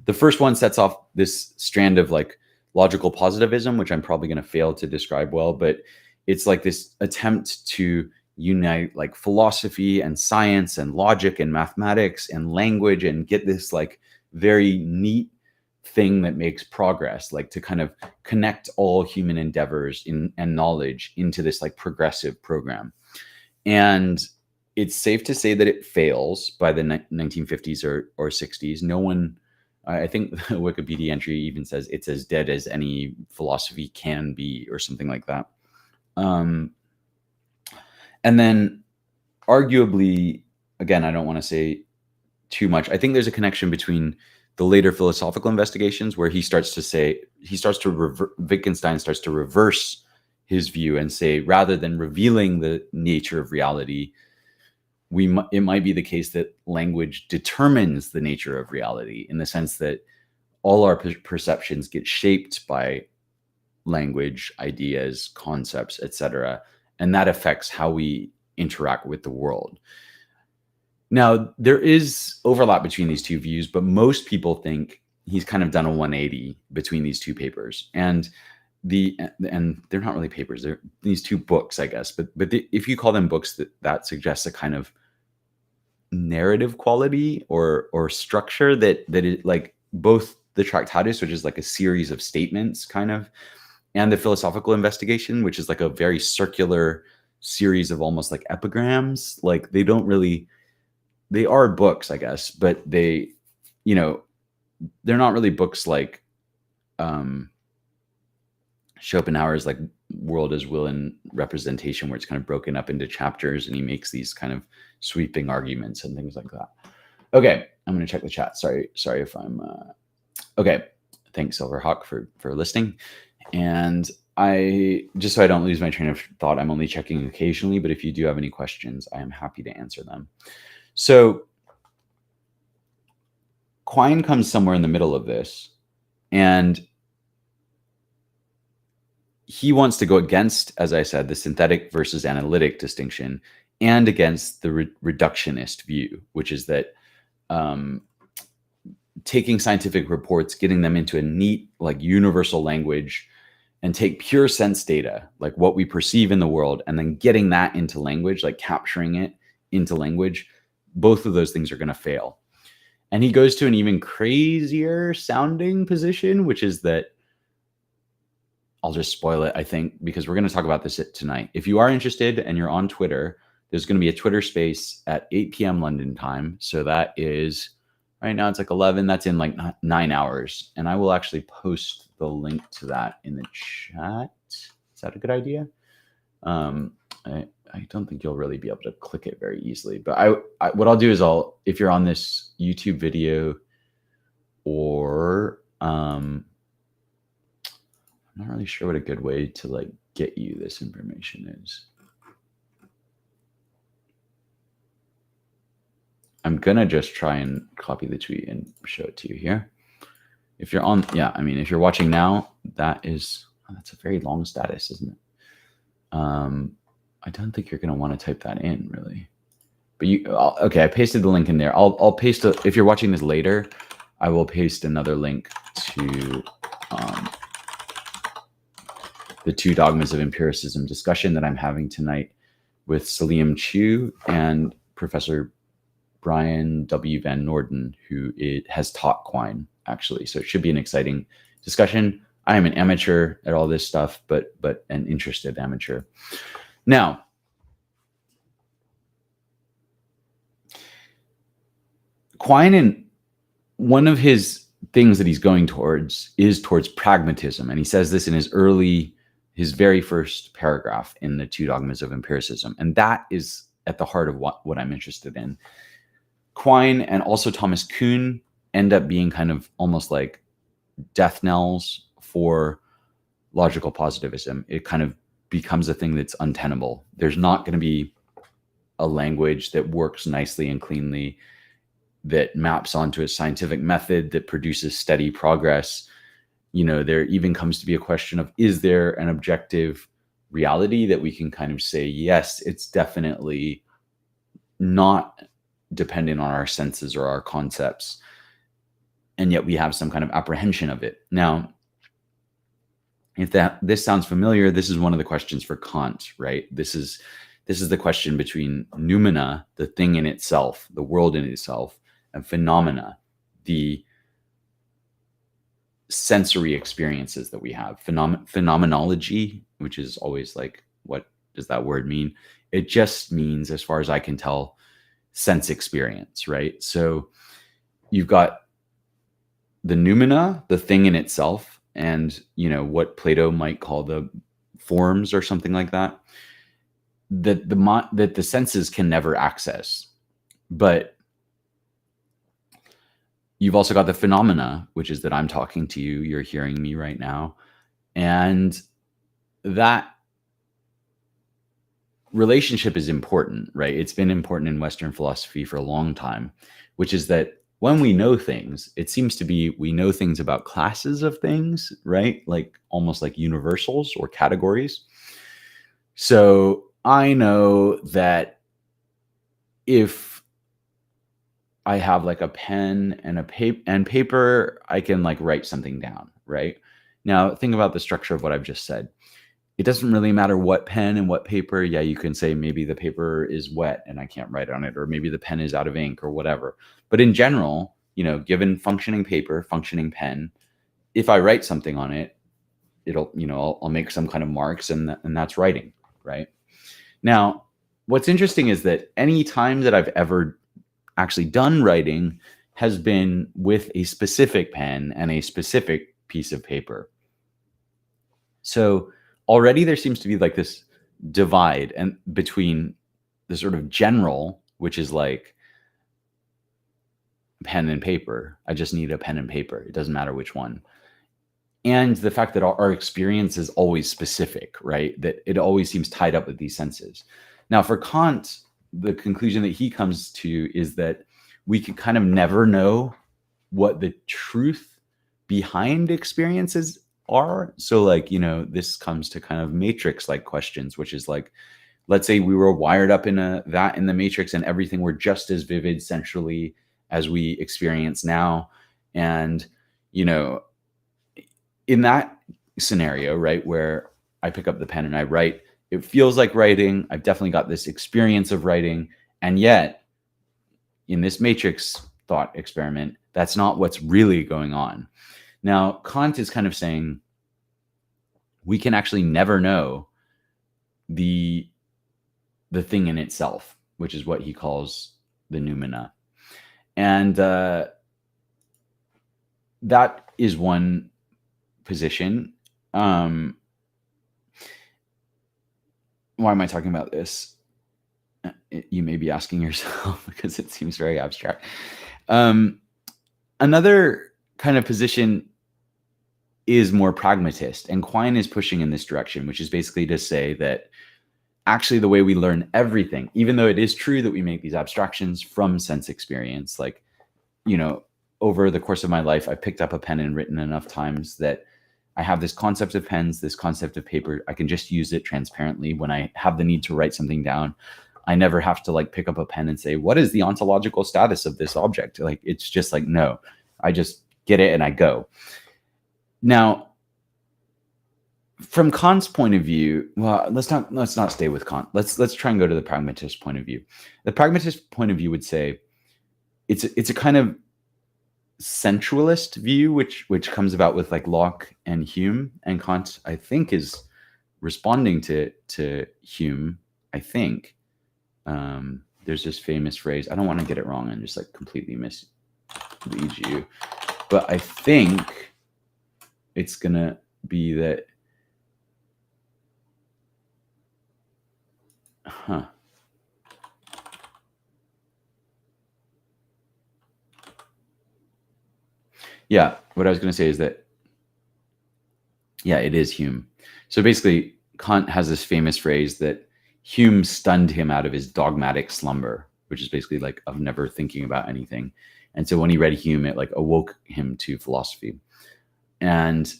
The first one sets off this strand of like logical positivism, which I'm probably going to fail to describe well, but it's like this attempt to unite like philosophy and science and logic and mathematics and language and get this like very neat thing that makes progress, like to kind of connect all human endeavors and knowledge into this like progressive program. And it's safe to say that it fails by the 1950s or 60s. No one, I think the Wikipedia entry even says it's as dead as any philosophy can be, or something like that. And then arguably, again, I don't want to say too much. I think there's a connection between the later philosophical investigations, where Wittgenstein starts to reverse his view and say, rather than revealing the nature of reality, it might be the case that language determines the nature of reality, in the sense that all our perceptions get shaped by language, ideas, concepts, etc., and that affects how we interact with the world. Now, there is overlap between these two views, but most people think he's kind of done a 180 between these two papers. And they're not really papers, they're these two books, I guess. But if you call them books, that suggests a kind of narrative quality or structure that is like both the Tractatus, which is like a series of statements kind of, and the philosophical investigation, which is like a very circular series of almost like epigrams. Like they are books, I guess, but they're not really books like Schopenhauer's like World as Will and Representation, where it's kind of broken up into chapters and he makes these kind of sweeping arguments and things like that. Okay, I'm going to check the chat. Sorry if I'm okay. Thanks, Silverhawk, for listening. And just so I don't lose my train of thought, I'm only checking occasionally, but if you do have any questions, I am happy to answer them. So Quine comes somewhere in the middle of this, and he wants to go against, as I said, the synthetic versus analytic distinction, and against the reductionist view, which is that taking scientific reports, getting them into a neat, like universal language, and take pure sense data, like what we perceive in the world, and then getting that into language, like capturing it into language, both of those things are going to fail. And he goes to an even crazier sounding position, which is that, I'll just spoil it, I think, because we're going to talk about this tonight. If you are interested and you're on Twitter, there's going to be a Twitter space at 8 p.m. London time. So that is, right now it's like 11. That's in like 9 hours. And I will actually post the link to that in the chat. Is that a good idea? I don't think you'll really be able to click it very easily. But I what I'll do is if you're on this YouTube video, or I'm not really sure what a good way to like get you this information is. I'm gonna just try and copy the tweet and show it to you here. If you're on, yeah, I mean, if you're watching now, that's a very long status, isn't it? I don't think you're gonna want to type that in really. But okay, I pasted the link in there. I'll paste if you're watching this later, I will paste another link to the 2 dogmas of empiricism discussion that I'm having tonight with Salim Chu and Professor Brian W. Van Norden, who has taught Quine, actually. So it should be an exciting discussion. I am an amateur at all this stuff, but an interested amateur. Now, Quine, and one of his things that he's going towards is towards pragmatism. And he says this in his very first paragraph in the 2 dogmas of empiricism. And that is at the heart of what I'm interested in. Quine and also Thomas Kuhn end up being kind of almost like death knells for logical positivism. It kind of becomes a thing that's untenable. There's not going to be a language that works nicely and cleanly, that maps onto a scientific method that produces steady progress. There even comes to be a question of, is there an objective reality that we can kind of say, yes, it's definitely not dependent on our senses or our concepts, and yet we have some kind of apprehension of it. Now, if this sounds familiar, this is one of the questions for Kant, right? This is the question between noumena, the thing in itself, the world in itself, and phenomena, the sensory experiences that we have. Phenomenology, which is always like, what does that word mean? It just means, as far as I can tell, sense experience, right? So you've got the noumena, the thing in itself, and what Plato might call the forms or something like that, that the senses can never access. But you've also got the phenomena, which is that I'm talking to you, you're hearing me right now, and that relationship is important, right? It's been important in Western philosophy for a long time, which is that when we know things, it seems to be we know things about classes of things, right? Like almost like universals or categories. So I know that if I have like a pen and paper, I can like write something down, right? Now think about the structure of what I've just said. It doesn't really matter what pen and what paper. Yeah, you can say maybe the paper is wet and I can't write on it, or maybe the pen is out of ink or whatever. But in general, given functioning paper, functioning pen, if I write something on it, I'll make some kind of marks, and that's writing, right? Now, what's interesting is that any time that I've ever actually done writing has been with a specific pen and a specific piece of paper. So already there seems to be like this divide and between the sort of general, which is like pen and paper. I just need a pen and paper. It doesn't matter which one. And the fact that our experience is always specific, right? That it always seems tied up with these senses. Now, for Kant, the conclusion that he comes to is that we can kind of never know what the truth behind experiences are. So like, this comes to kind of matrix-like questions, which is like, let's say we were wired up in the matrix and everything were just as vivid centrally as we experience now. And, you know, in that scenario, right, where I pick up the pen and I write, it feels like writing. I've definitely got this experience of writing. And yet, in this matrix thought experiment, that's not what's really going on. Now, Kant is kind of saying we can actually never know the thing in itself, which is what he calls the noumena. And that is one position. Why am I talking about this? You may be asking yourself because it seems very abstract. Another kind of position is more pragmatist, and Quine is pushing in this direction, which is basically to say that actually the way we learn everything, even though it is true that we make these abstractions from sense experience, like, over the course of my life, I picked up a pen and written enough times that I have this concept of pens, this concept of paper. I can just use it transparently when I have the need to write something down. I never have to pick up a pen and say, what is the ontological status of this object? It's just no, I just get it and I go. Now, from Kant's point of view, well, let's not stay with Kant. Let's try and go to the pragmatist point of view. The pragmatist point of view would say it's a kind of sensualist view, which comes about with Locke and Hume, and Kant, I think, is responding to Hume. I think there's this famous phrase. I don't want to get it wrong and just completely mislead you, but I think it's gonna be that. Yeah, what I was going to say is that, yeah, it is Hume. So basically, Kant has this famous phrase that Hume stunned him out of his dogmatic slumber, which is basically of never thinking about anything. And so when he read Hume, it awoke him to philosophy. And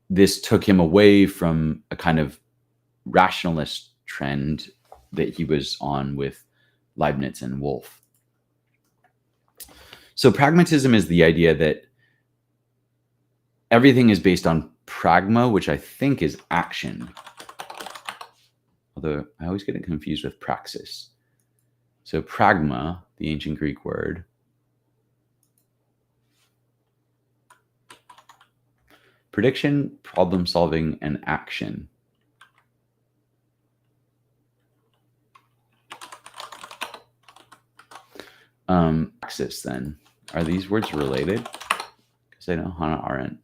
this took him away from a kind of rationalist trend that he was on with Leibniz and Wolff. So pragmatism is the idea that everything is based on pragma, which I think is action. Although I always get it confused with praxis. So pragma, the ancient Greek word, prediction, problem solving, and action. Praxis, then. Are these words related? Because I know Hannah Arendt.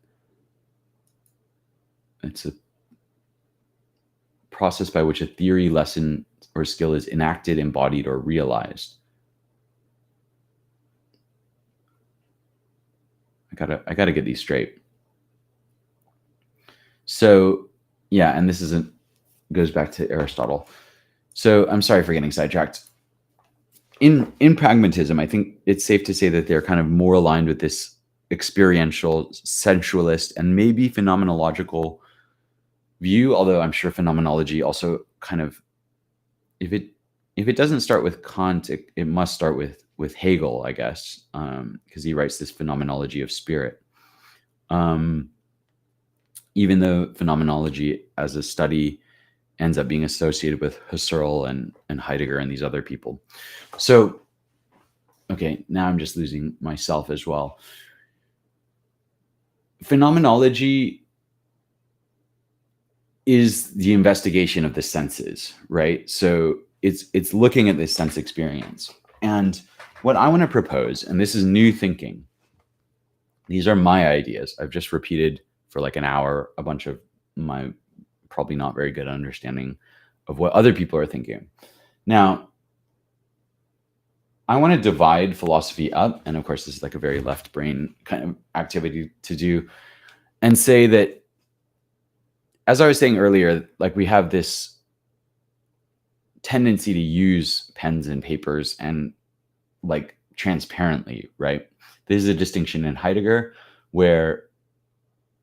It's a process by which a theory, lesson, or skill is enacted, embodied, or realized. I gotta get these straight. So, yeah, and this goes back to Aristotle. So I'm sorry for getting sidetracked. In pragmatism, I think it's safe to say that they're kind of more aligned with this experiential, sensualist, and maybe phenomenological view, although I'm sure phenomenology also kind of, if it doesn't start with Kant, it must start with Hegel, I guess, because he writes this phenomenology of spirit. Even though phenomenology as a study ends up being associated with Husserl and Heidegger and these other people. So, okay, now I'm just losing myself as well. Phenomenology is the investigation of the senses, right? So it's looking at this sense experience. And what I want to propose, and this is new thinking, these are my ideas. I've just repeated for an hour a bunch of my probably not very good understanding of what other people are thinking. Now, I want to divide philosophy up, and of course this is a very left brain kind of activity to do, and say that, as I was saying earlier, we have this tendency to use pens and papers and transparently, right? This is a distinction in Heidegger where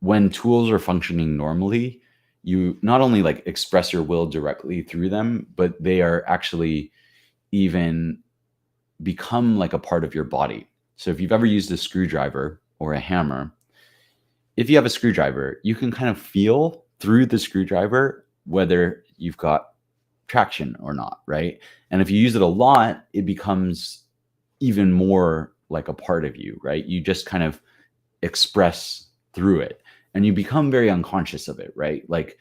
when tools are functioning normally, you not only express your will directly through them, but they are actually even become a part of your body. So if you've ever used a screwdriver, or a hammer, if you have a screwdriver, you can kind of feel through the screwdriver whether you've got traction or not, right? And if you use it a lot, it becomes even more like a part of you, right? You just kind of express through it and you become very unconscious of it, right? Like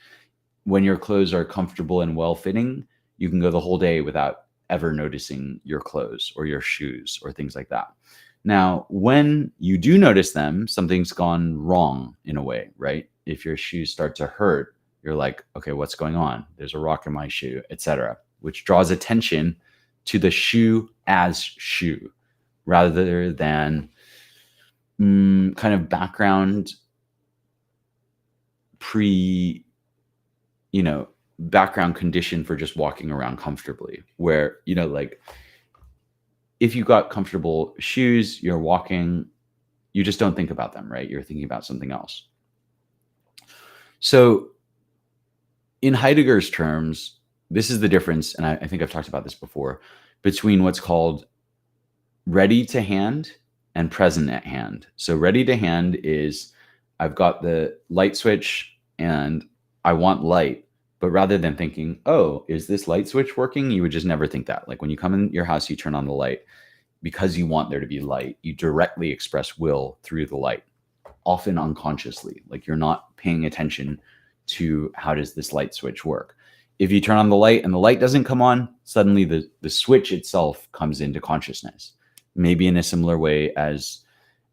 when your clothes are comfortable and well fitting, you can go the whole day without ever noticing your clothes or your shoes or things like that. Now, when you do notice them, something's gone wrong in a way, right? If your shoes start to hurt, you're like, okay, what's going on? There's a rock in my shoe, etc., which draws attention to the shoe as shoe rather than kind of background background condition for just walking around comfortably, where, like if you got comfortable shoes, you're walking, you just don't think about them, right? You're thinking about something else. So in Heidegger's terms, this is the difference, and I think I've talked about this before, between what's called ready to hand and present at hand. So ready to hand is I've got the light switch and I want light, but rather than thinking, oh, is this light switch working? You would just never think that. Like when you come in your house, you turn on the light because you want there to be light. You directly express will through the light, often unconsciously. Like you're not paying attention to how does this light switch work. If you turn on the light and the light doesn't come on, suddenly the switch itself comes into consciousness. Maybe in a similar way as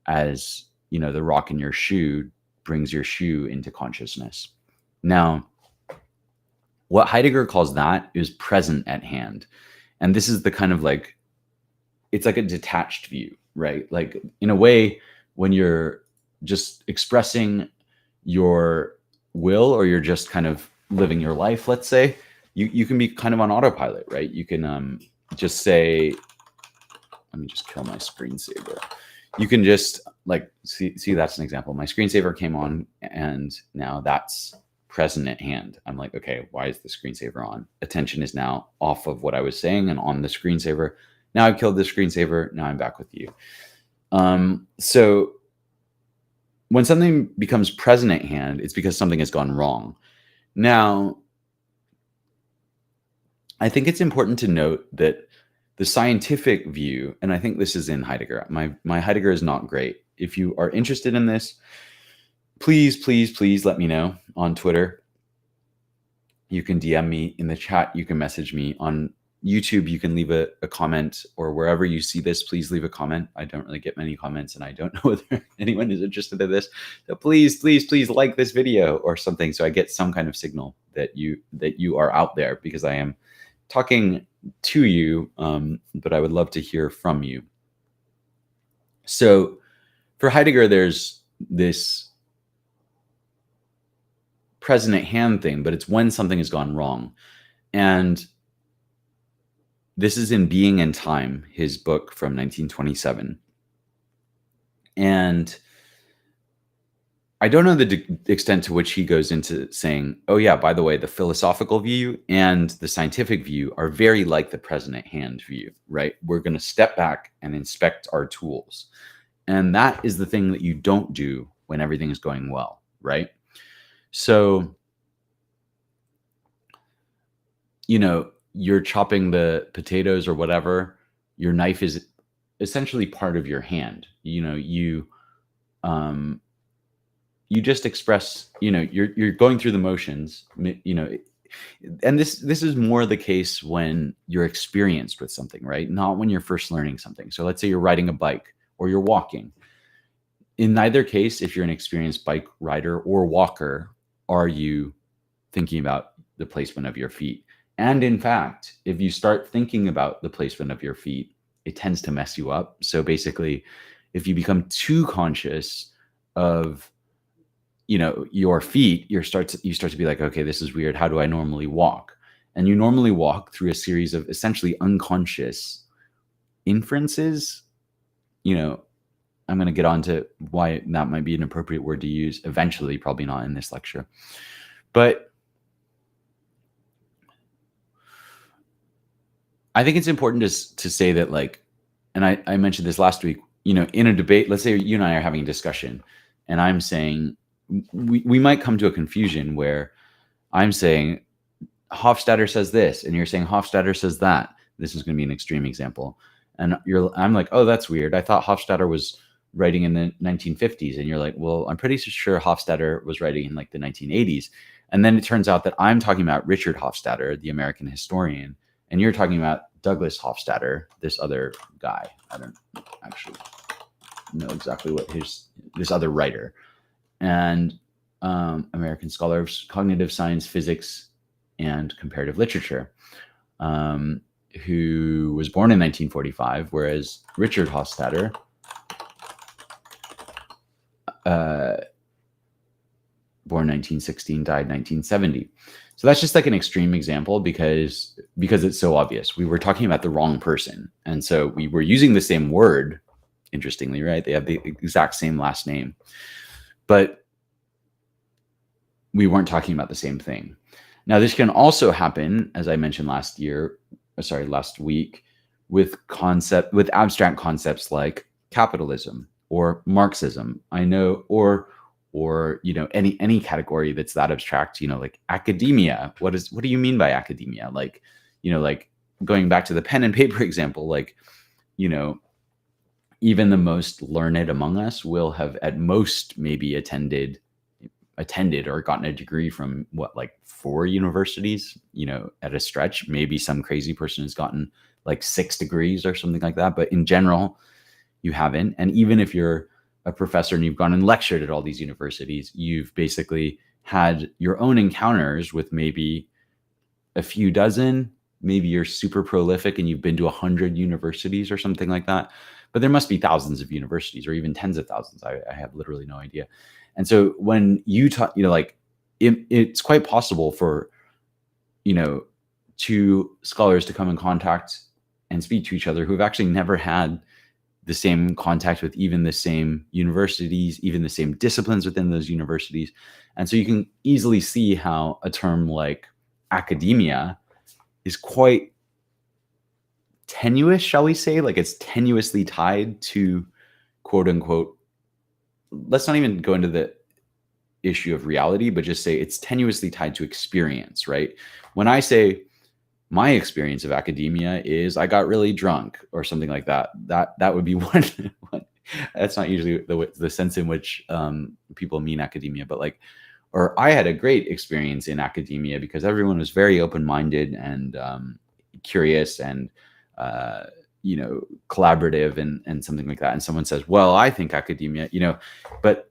the rock in your shoe brings your shoe into consciousness. Now, what Heidegger calls that is present at hand. And this is the kind of like, it's like a detached view, right? Like in a way, when you're just expressing your will or you're just kind of living your life, let's say, you can be kind of on autopilot, right? You can just say, let me just kill my screensaver. You can just like, see, that's an example. My screensaver came on and now that's present at hand. I'm like, okay, why is the screensaver on? Attention is now off of what I was saying and on the screensaver. Now I've killed the screensaver. Now I'm back with you. So when something becomes present at hand, it's because something has gone wrong. Now, I think it's important to note that the scientific view, and I think this is in Heidegger. My Heidegger is not great. If you are interested in this, please let me know on Twitter. You can DM me in the chat. You can message me on YouTube. You can leave a comment, or wherever you see this, please leave a comment. I don't really get many comments and I don't know whether anyone is interested in this. So please like this video or something, so I get some kind of signal that you are out there, because I am talking to you, but I would love to hear from you. So for Heidegger, there's this present at hand thing, but it's when something has gone wrong. And this is in Being and Time, his book from 1927. And I don't know the extent to which he goes into saying, oh yeah, by the way, the philosophical view and the scientific view are very like the present at hand view, right? We're going to step back and inspect our tools. And that is the thing that you don't do when everything is going well, right? So, you're chopping the potatoes or whatever, your knife is essentially part of your hand. You just express, you're going through the motions, and this is more the case when you're experienced with something, right? Not when you're first learning something. So let's say you're riding a bike or you're walking. In neither case, if you're an experienced bike rider or walker, are you thinking about the placement of your feet. And in fact, if you start thinking about the placement of your feet, it tends to mess you up. So basically, if you become too conscious of your feet, you start to be like, okay, this is weird. How do I normally walk? And you normally walk through a series of essentially unconscious inferences. I'm going to get onto why that might be an appropriate word to use eventually, probably not in this lecture. But I think it's important to say that, like, and I mentioned this last week, in a debate, let's say you and I are having a discussion, and I'm saying we might come to a confusion where I'm saying Hofstadter says this, and you're saying Hofstadter says that. This is going to be an extreme example, and I'm like, oh, that's weird. I thought Hofstadter was writing in the 1950s, and you're like, well, I'm pretty sure Hofstadter was writing in like the 1980s, and then it turns out that I'm talking about Richard Hofstadter, the American historian, and you're talking about Douglas Hofstadter, this other guy. I don't actually know exactly what this other writer, and American scholar of cognitive science, physics, and comparative literature, who was born in 1945, whereas Richard Hofstadter born 1916, died 1970. So that's just like an extreme example because it's so obvious. We were talking about the wrong person. And so we were using the same word, interestingly, right? They have the exact same last name, but we weren't talking about the same thing. Now, this can also happen, as I mentioned last week, with abstract concepts like capitalism or Marxism. I know, or any category that's that abstract. Like academia. What do you mean by academia? Like, like going back to the pen and paper example, like, even the most learned among us will have at most maybe attended or gotten a degree from like 4 universities, at a stretch. Maybe some crazy person has gotten like 6 degrees or something like that. But in general, you haven't. And even if you're a professor and you've gone and lectured at all these universities, you've basically had your own encounters with maybe a few dozen. Maybe you're super prolific and you've been to 100 universities or something like that. But there must be thousands of universities or even tens of thousands. I have literally no idea. And so when you talk, like it's quite possible for, 2 scholars to come in contact and speak to each other who have actually never had the same contact with even the same universities, even the same disciplines within those universities. And so you can easily see how a term like academia is quite tenuous, shall we say? Like it's tenuously tied to, quote unquote, let's not even go into the issue of reality, but just say it's tenuously tied to experience, right? When I say my experience of academia is I got really drunk or something like that, that would be one. That's not usually the sense in which people mean academia, but like, or I had a great experience in academia because everyone was very open-minded and curious and collaborative and something like that. And someone says, well, I think academia, but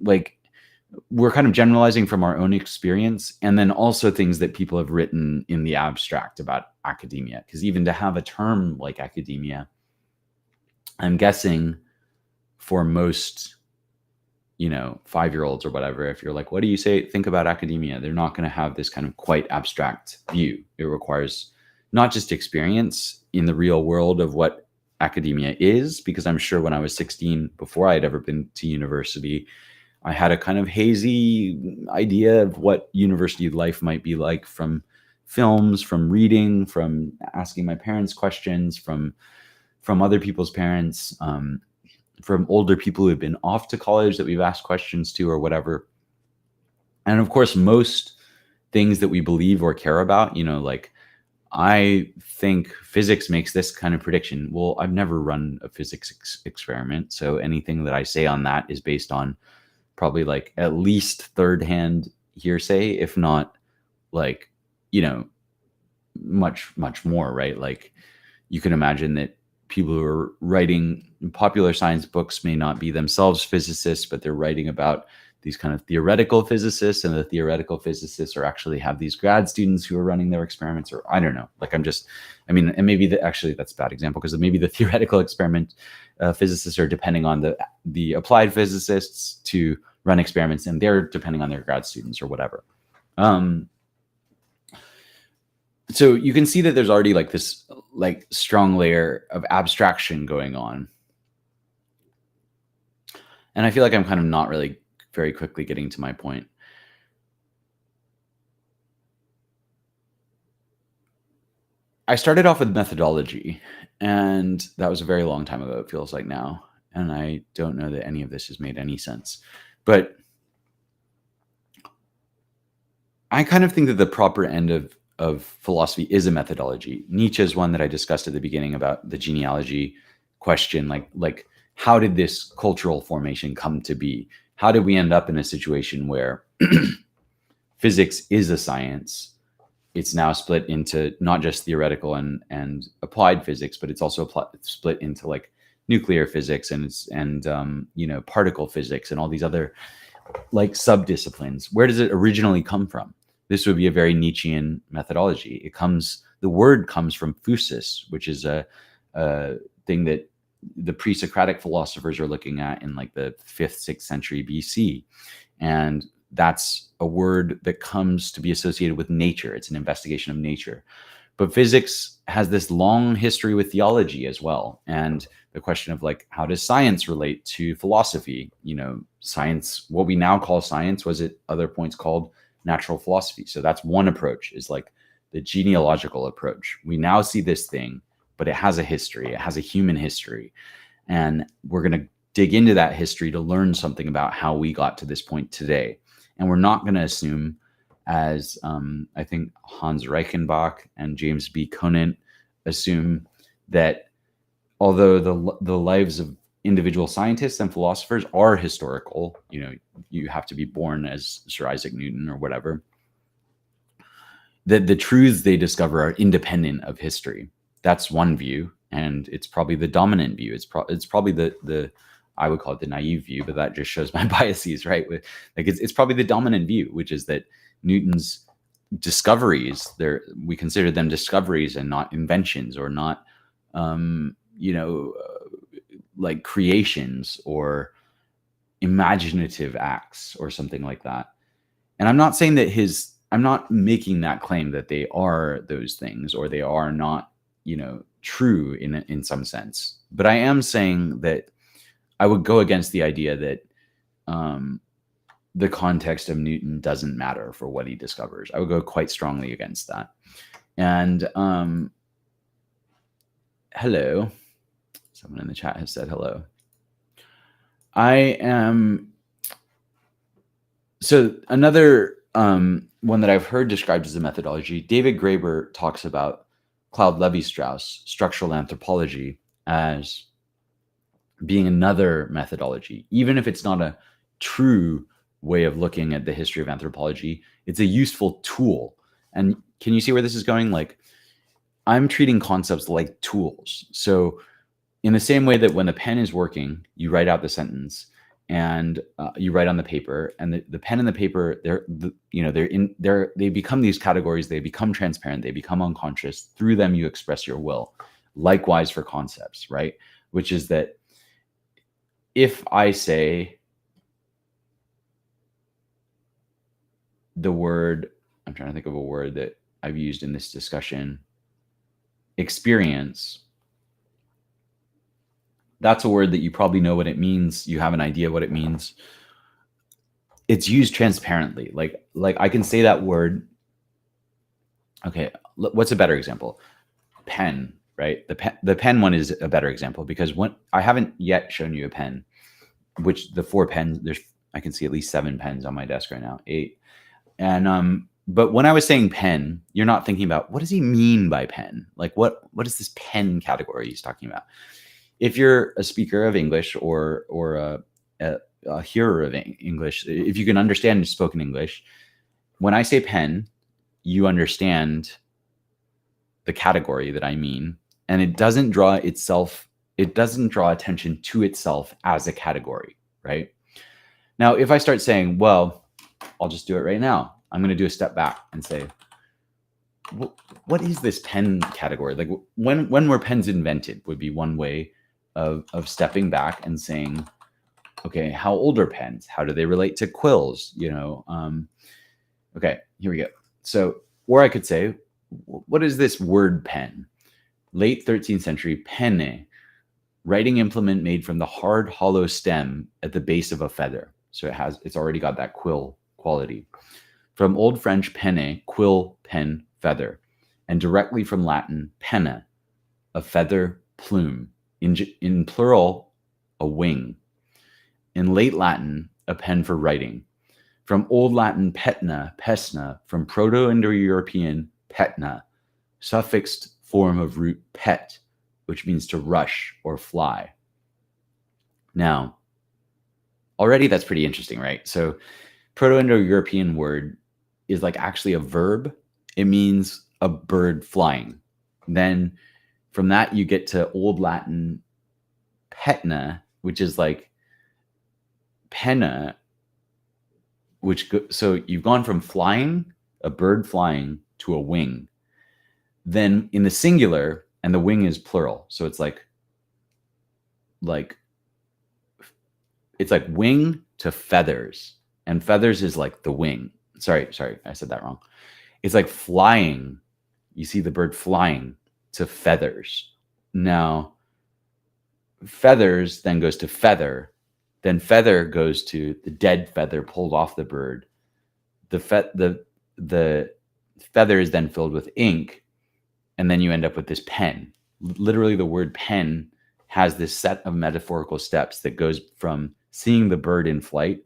like we're kind of generalizing from our own experience, and then also things that people have written in the abstract about academia. Because even to have a term like academia, I'm guessing for most 5-year-olds or whatever, if you're like, what do you think about academia, they're not going to have this kind of quite abstract view. It requires not just experience in the real world of what academia is, because I'm sure when I was 16, before I had ever been to university, I had a kind of hazy idea of what university life might be like from films, from reading, from asking my parents questions, from other people's parents, from older people who have been off to college that we've asked questions to or whatever. And of course, most things that we believe or care about, like I think physics makes this kind of prediction. Well, I've never run a physics experiment. So anything that I say on that is based on probably like at least third-hand hearsay, if not like, much, much more, right? Like you can imagine that people who are writing popular science books may not be themselves physicists, but they're writing about these kind of theoretical physicists, and the theoretical physicists are actually have these grad students who are running their experiments, or I don't know. Like and maybe actually that's a bad example because maybe the theoretical experiment physicists are depending on the applied physicists to run experiments, and they're depending on their grad students or whatever. So you can see that there's already like this like strong layer of abstraction going on. And I feel like I'm kind of not really very quickly getting to my point. I started off with methodology, and that was a very long time ago, it feels like now. And I don't know that any of this has made any sense. But I kind of think that the proper end of philosophy is a methodology. Nietzsche is one that I discussed at the beginning about the genealogy question, like how did this cultural formation come to be? How did we end up in a situation where physics is a science? It's now split into not just theoretical and applied physics, but it's also split into like nuclear physics and particle physics and all these other like subdisciplines. Where does it originally come from? This would be a very Nietzschean methodology. The word comes from physis, which is a thing that the pre-Socratic philosophers are looking at in like the 5th, 6th century BC. And that's a word that comes to be associated with nature. It's an investigation of nature. But physics has this long history with theology as well. And the question of like, how does science relate to philosophy? Science, what we now call science, was at other points called natural philosophy. So that's one approach, is like the genealogical approach. We now see this thing, but it has a history. It has a human history. And we're going to dig into that history to learn something about how we got to this point today. And we're not going to assume, as I think Hans Reichenbach and James B. Conant assume, that although the lives of individual scientists and philosophers are historical, you have to be born as Sir Isaac Newton or whatever, that the truths they discover are independent of history. That's one view, and it's probably the dominant view. It's probably the I would call it the naive view, but that just shows my biases, right? It's probably the dominant view, which is that Newton's discoveries, we consider them discoveries and not inventions, or not like creations or imaginative acts or something like that. And I'm not saying that I'm not making that claim that they are those things, or they are not, true in some sense. But I am saying that I would go against the idea that the context of Newton doesn't matter for what he discovers. I would go quite strongly against that. And hello. Someone in the chat has said hello. So another one that I've heard described as a methodology, David Graeber talks about Claude Lévi-Strauss structural anthropology as being another methodology. Even if it's not a true way of looking at the history of anthropology, it's a useful tool. And can you see where this is going? Like, I'm treating concepts like tools. So in the same way that when the pen is working, you write out the sentence and you write on the paper, and the pen and the paper, they become these categories. They become transparent. They become unconscious. Through them, you express your will. Likewise for concepts, right? Which is that if I say the word, I'm trying to think of a word that I've used in this discussion, experience, that's a word that you probably know what it means. You have an idea what it means. It's used transparently. Like I can say that word. Okay, what's a better example? Pen, right? The pen one is a better example, because when I haven't yet shown you a pen, which the 4 pens, I can see at least 7 pens on my desk right now, 8. And but when I was saying pen, you're not thinking about what does he mean by pen? Like what is this pen category he's talking about? If you're a speaker of English or a hearer of English, if you can understand spoken English, when I say pen, you understand the category that I mean, and it doesn't draw attention to itself as a category, right? Now, if I start saying, well, I'll just do it right now. I'm going to do a step back and say, what is this pen category? Like when were pens invented would be one way of stepping back and saying, okay, how old are pens? How do they relate to quills? Okay, here we go. So, or I could say, what is this word pen? Late 13th century, penne, writing implement made from the hard, hollow stem at the base of a feather. So it's already got that quill quality. From Old French penne, quill, pen, feather, and directly from Latin penna, a feather, plume. In plural, a wing. In late Latin, a pen for writing. From Old Latin petna, pesna, from Proto-Indo-European petna, suffixed form of root pet, which means to rush or fly. Now, already that's pretty interesting, right? So Proto-Indo-European word is like actually a verb. It means a bird flying. Then from that, you get to Old Latin petna, which is like penna, so you've gone from flying, a bird flying, to a wing. Then in the singular, and the wing is plural, so it's like it's like wing to feathers, and feathers is like the wing. Sorry, I said that wrong. It's like flying. You see the bird flying to feathers. Now, feathers then goes to feather. Then feather goes to the dead feather pulled off the bird. The feather is then filled with ink, and then you end up with this pen. Literally, the word pen has this set of metaphorical steps that goes from seeing the bird in flight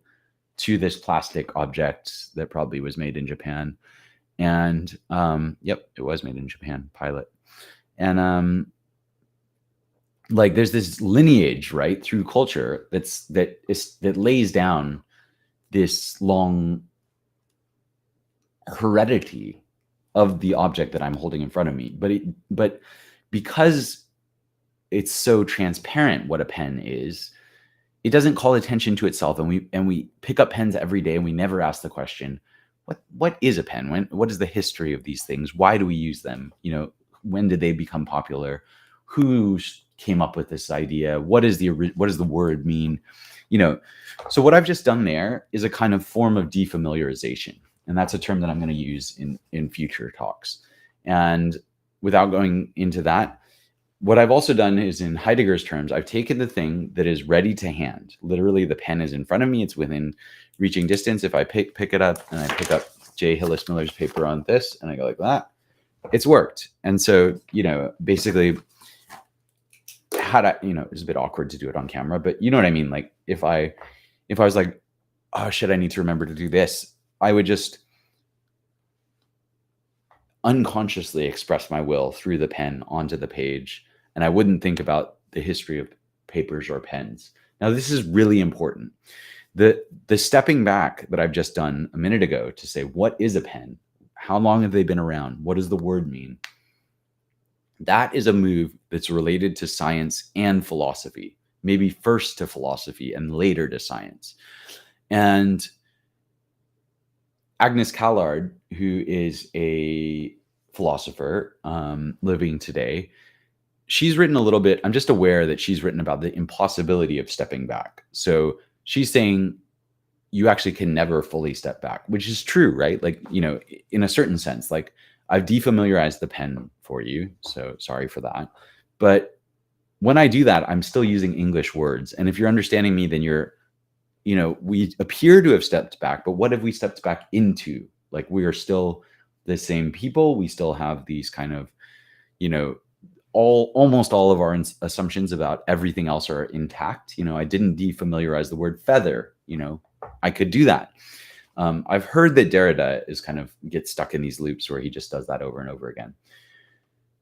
to this plastic object that probably was made in Japan. And yep, it was made in Japan, Pilot. And like there's this lineage, right, through culture that lays down this long heredity of the object that I'm holding in front of me. But because it's so transparent what a pen is, it doesn't call attention to itself, and we pick up pens every day, and we never ask the question, what is a pen? What is the history of these things? Why do we use them? When did they become popular? Who came up with this idea? What does the word mean? So what I've just done there is a kind of form of defamiliarization, and that's a term that I'm going to use in future talks. And without going into that, what I've also done is, in Heidegger's terms, I've taken the thing that is ready to hand. Literally, the pen is in front of me. It's within reaching distance. If I pick it up and I pick up J. Hillis Miller's paper on this and I go like that, it's worked. And so, basically, it's a bit awkward to do it on camera, but you know what I mean? Like if I was like, oh shit, I need to remember to do this, I would just unconsciously express my will through the pen onto the page, and I wouldn't think about the history of papers or pens. Now, this is really important. The stepping back that I've just done a minute ago to say, what is a pen? How long have they been around? What does the word mean? That is a move that's related to science and philosophy, maybe first to philosophy and later to science. And Agnes Callard, who is a philosopher living today, she's written a little bit. I'm just aware that she's written about the impossibility of stepping back. So she's saying you actually can never fully step back, which is true, right? Like, in a certain sense, like I've defamiliarized the pen for you. So sorry for that. But when I do that, I'm still using English words. And if you're understanding me, then we appear to have stepped back, but what have we stepped back into? Like, we are still the same people. We still have these kind of, almost all of our assumptions about everything else are intact. I didn't defamiliarize the word feather. I could do that. I've heard that Derrida gets stuck in these loops where he just does that over and over again.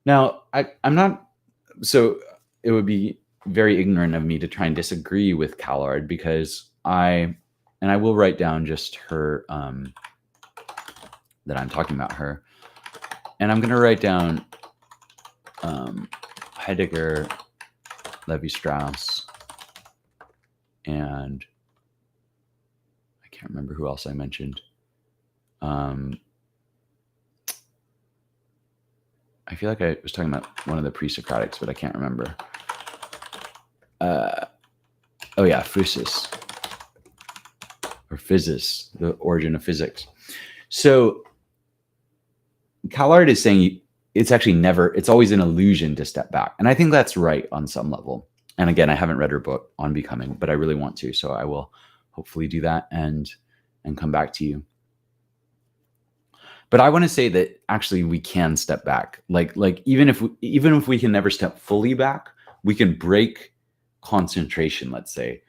Now, I'm not, so it would be very ignorant of me to try and disagree with Callard, because I will write down just her, that I'm talking about her. And I'm going to write down Heidegger, Levi-Strauss, and I can't remember who else I mentioned. I feel like I was talking about one of the pre-Socratics, but I can't remember. Oh yeah, physis, or physis, the origin of physics. So Callard is saying it's always an illusion to step back. And I think that's right on some level. And again, I haven't read her book on becoming, but I really want to. So I will hopefully do that and come back to you. But I want to say that actually we can step back. Like even if we can never step fully back, we can break concentration, let's say.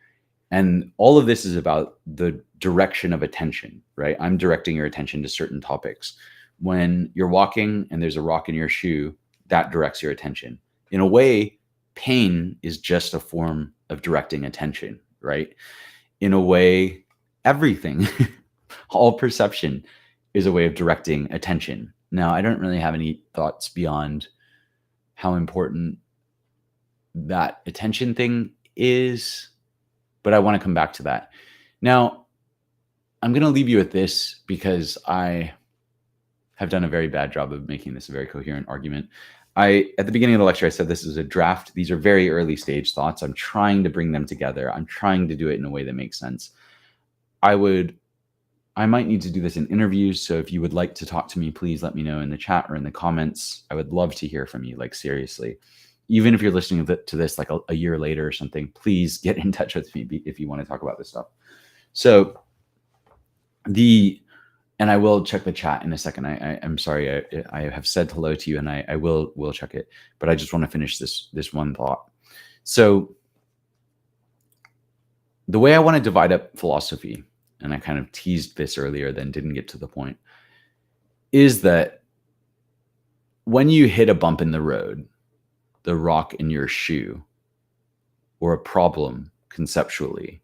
And all of this is about the direction of attention, right? I'm directing your attention to certain topics. When you're walking and there's a rock in your shoe, that directs your attention. In a way, pain is just a form of directing attention, right? In a way, everything, all perception is a way of directing attention. Now, I don't really have any thoughts beyond how important that attention thing is, but I want to come back to that. Now, I'm going to leave you with this because I have done a very bad job of making this a very coherent argument. At the beginning of the lecture, I said this is a draft. These are very early stage thoughts. I'm trying to bring them together. I'm trying to do it in a way that makes sense. I might need to do this in interviews. So if you would like to talk to me, please let me know in the chat or in the comments. I would love to hear from you, like seriously. Even if you're listening to this like a year later or something, please get in touch with me if you want to talk about this stuff. So and I will check the chat in a second. I'm sorry, I have said hello to you, and I will check it, but I just want to finish this one thought. So the way I want to divide up philosophy, and I kind of teased this earlier, then didn't get to the point, is that when you hit a bump in the road, the rock in your shoe, or a problem conceptually,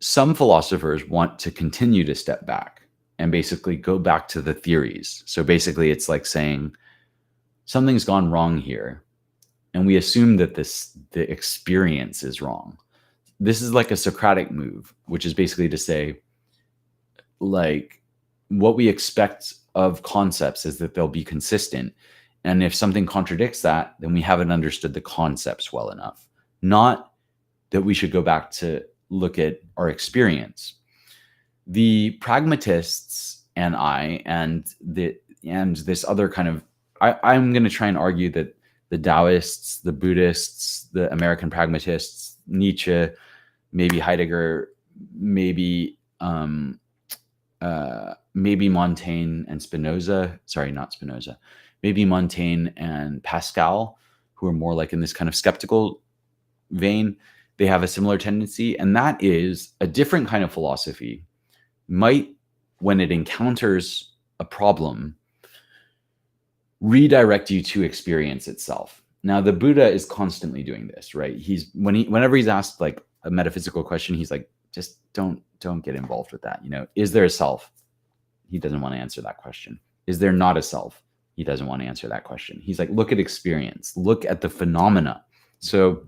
some philosophers want to continue to step back and basically go back to the theories. So basically it's like saying something's gone wrong here, and we assume that the experience is wrong. This is like a Socratic move, which is basically to say, like, what we expect of concepts is that they'll be consistent. And if something contradicts that, then we haven't understood the concepts well enough. Not that we should go back to look at our experience. The pragmatists and I, and this other kind of, I'm going to try and argue that the Taoists, the Buddhists, the American pragmatists, Nietzsche, maybe Heidegger, maybe Montaigne and Spinoza. Sorry, not Spinoza. Maybe Montaigne and Pascal, who are more like in this kind of skeptical vein. They have a similar tendency, and that is a different kind of philosophy might, when it encounters a problem, redirect you to experience itself. Now, the Buddha is constantly doing this, right? Whenever he's asked like a metaphysical question, he's like, just don't get involved with that. Is there a self? He doesn't want to answer that question. Is there not a self? He doesn't want to answer that question. He's like, look at experience, look at the phenomena. So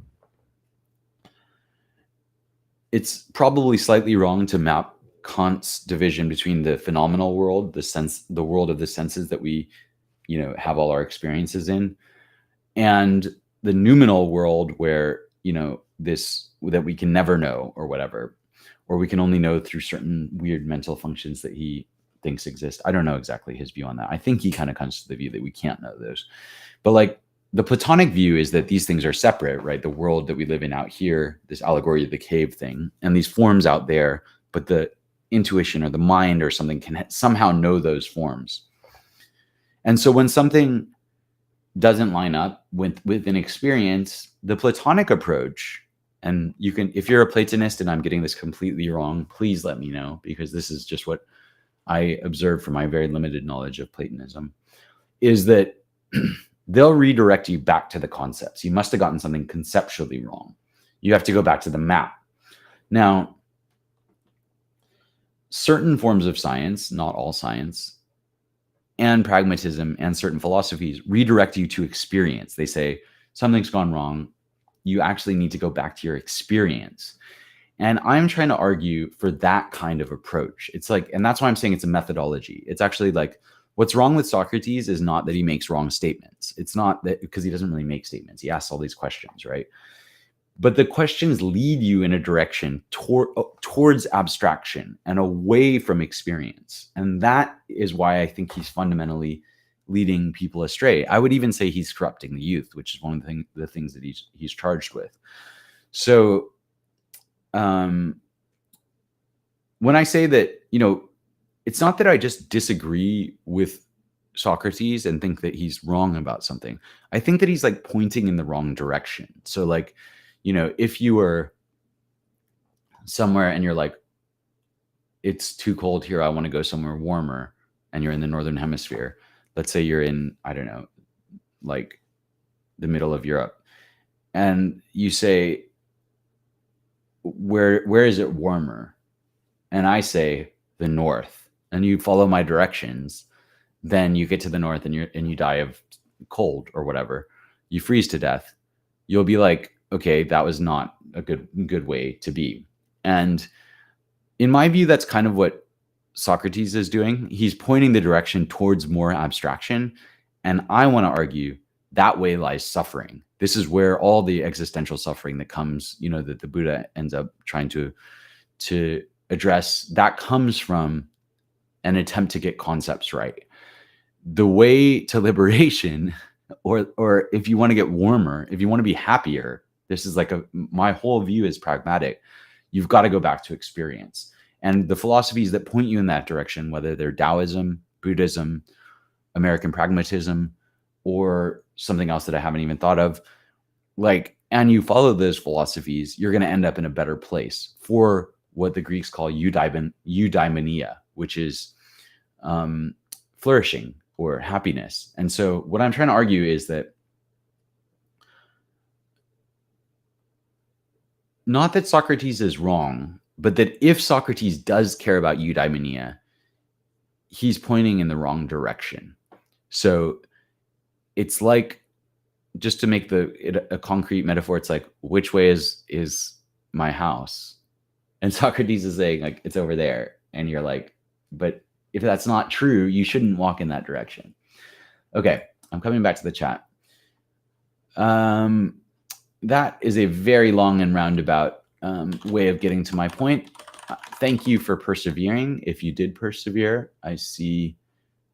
it's probably slightly wrong to map Kant's division between the phenomenal world, the world of the senses that we, have all our experiences in, and the noumenal world where, that we can never know or whatever, or we can only know through certain weird mental functions that he thinks exist. I don't know exactly his view on that. I think he kind of comes to the view that we can't know those. But like the Platonic view is that these things are separate, right? The world that we live in out here, this allegory of the cave thing, and these forms out there, but the intuition or the mind or something can somehow know those forms. And so when something doesn't line up with an experience, the Platonic approach, and you can, if you're a Platonist and I'm getting this completely wrong, please let me know, because this is just what I observed from my very limited knowledge of Platonism, is that they'll redirect you back to the concepts. You must have gotten something conceptually wrong. You have to go back to the map. Now, certain forms of science, not all science, and pragmatism and certain philosophies redirect you to experience. They say something's gone wrong. You actually need to go back to your experience. And I'm trying to argue for that kind of approach. It's like, and that's why I'm saying it's a methodology. It's actually like, what's wrong with Socrates is not that he makes wrong statements. It's not that, because he doesn't really make statements. He asks all these questions, right? But the questions lead you in a direction towards abstraction and away from experience. And that is why I think he's fundamentally leading people astray. I would even say he's corrupting the youth, which is one of the things that he's charged with. So when I say that, it's not that I just disagree with Socrates and think that he's wrong about something. I think that he's like pointing in the wrong direction. So like, if you were somewhere and you're like, it's too cold here, I want to go somewhere warmer, and you're in the northern hemisphere. Let's say you're in, I don't know, like the middle of Europe, and you say, where is it warmer? And I say the north, and you follow my directions. Then you get to the north and you die of cold or whatever. You freeze to death. You'll be like, okay, that was not a good way to be. And in my view, that's kind of what Socrates is doing. He's pointing the direction towards more abstraction. And I want to argue that way lies suffering. This is where all the existential suffering that comes, that the Buddha ends up trying to address, that comes from an attempt to get concepts right. The way to liberation, or if you want to get warmer, if you want to be happier, this is like my whole view is pragmatic. You've got to go back to experience. And the philosophies that point you in that direction, whether they're Taoism, Buddhism, American pragmatism, or something else that I haven't even thought of, and you follow those philosophies, you're going to end up in a better place for what the Greeks call eudaimonia, which is flourishing or happiness. And so what I'm trying to argue is that not that Socrates is wrong, but that if Socrates does care about eudaimonia, he's pointing in the wrong direction. So it's like, just to make it a concrete metaphor, it's like, which way is my house? And Socrates is saying, like, it's over there. And you're like, but if that's not true, you shouldn't walk in that direction. Okay, I'm coming back to the chat. That is a very long and roundabout way of getting to my point. Thank you for persevering. If you did persevere, I see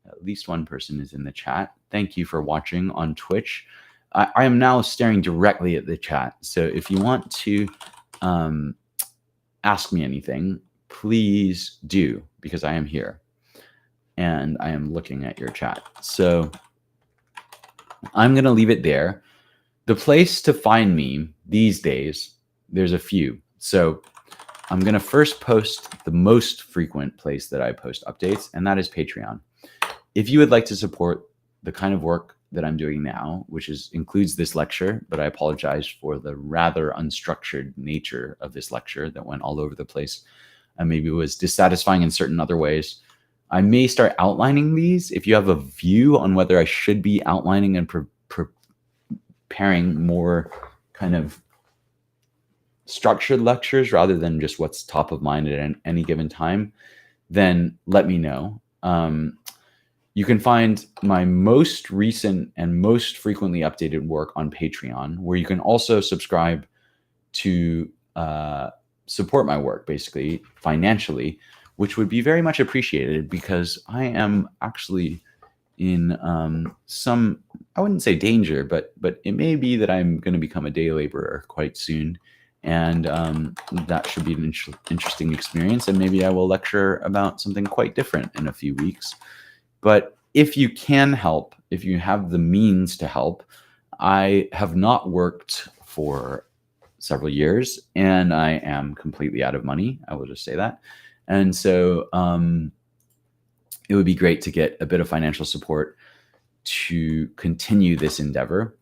at least one person is in the chat. Thank you for watching on Twitch. I am now staring directly at the chat. So if you want to ask me anything, please do, because I am here and I am looking at your chat. So I'm going to leave it there. The place to find me these days, there's a few. So I'm going to first post the most frequent place that I post updates, and that is Patreon. If you would like to support the kind of work that I'm doing now, which includes this lecture, but I apologize for the rather unstructured nature of this lecture that went all over the place and maybe was dissatisfying in certain other ways. I may start outlining these. If you have a view on whether I should be outlining and preparing more kind of structured lectures rather than just what's top of mind at any given time, then let me know. You can find my most recent and most frequently updated work on Patreon, where you can also subscribe to support my work, basically financially, which would be very much appreciated, because I am actually in some, I wouldn't say danger, but it may be that I'm going to become a day laborer quite soon. And that should be an interesting experience. And maybe I will lecture about something quite different in a few weeks. But if you can help, if you have the means to help, I have not worked for several years and I am completely out of money. I will just say that. And so it would be great to get a bit of financial support to continue this endeavor.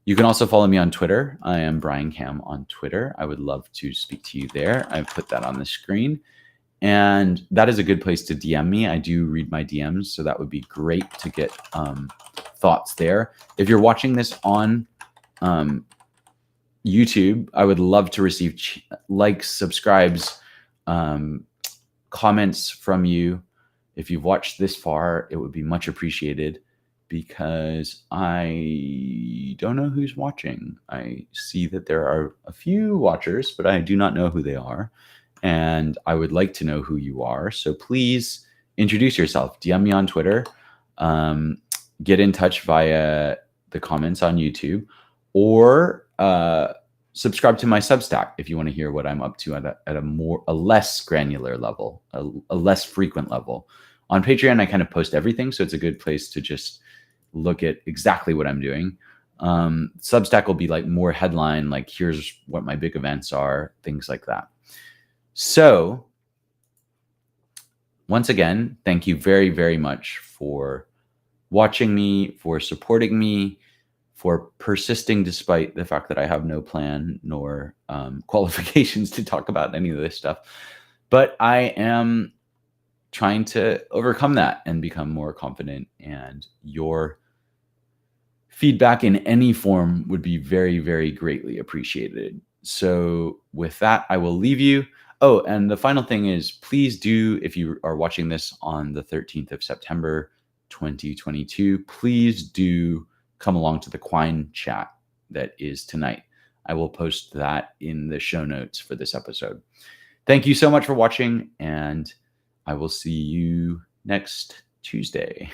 You can also follow me on Twitter. I am Brian Cam on Twitter. I would love to speak to you there. I've put that on the screen. And that is a good place to DM me. I do read my DMs, so that would be great to get thoughts there. If you're watching this on YouTube, I would love to receive likes, subscribes, comments from you. If you've watched this far, it would be much appreciated, because I don't know who's watching. I see that there are a few watchers, but I do not know who they are. And I would like to know who you are. So please introduce yourself. DM me on Twitter. Get in touch via the comments on YouTube, or subscribe to my Substack if you want to hear what I'm up to at a less granular level, a less frequent level On Patreon, I kind of post everything, so it's a good place to just look at exactly what I'm doing. Substack will be like more headline, like here's what my big events are, things like that. So once again, thank you very, very much for watching me, for supporting me, for persisting despite the fact that I have no plan nor qualifications to talk about any of this stuff. But I am trying to overcome that and become more confident, and your feedback in any form would be very, very greatly appreciated. So with that, I will leave you. Oh, and the final thing is, please do, if you are watching this on the 13th of September, 2022, please do come along to the Quine chat that is tonight. I will post that in the show notes for this episode. Thank you so much for watching, and I will see you next Tuesday.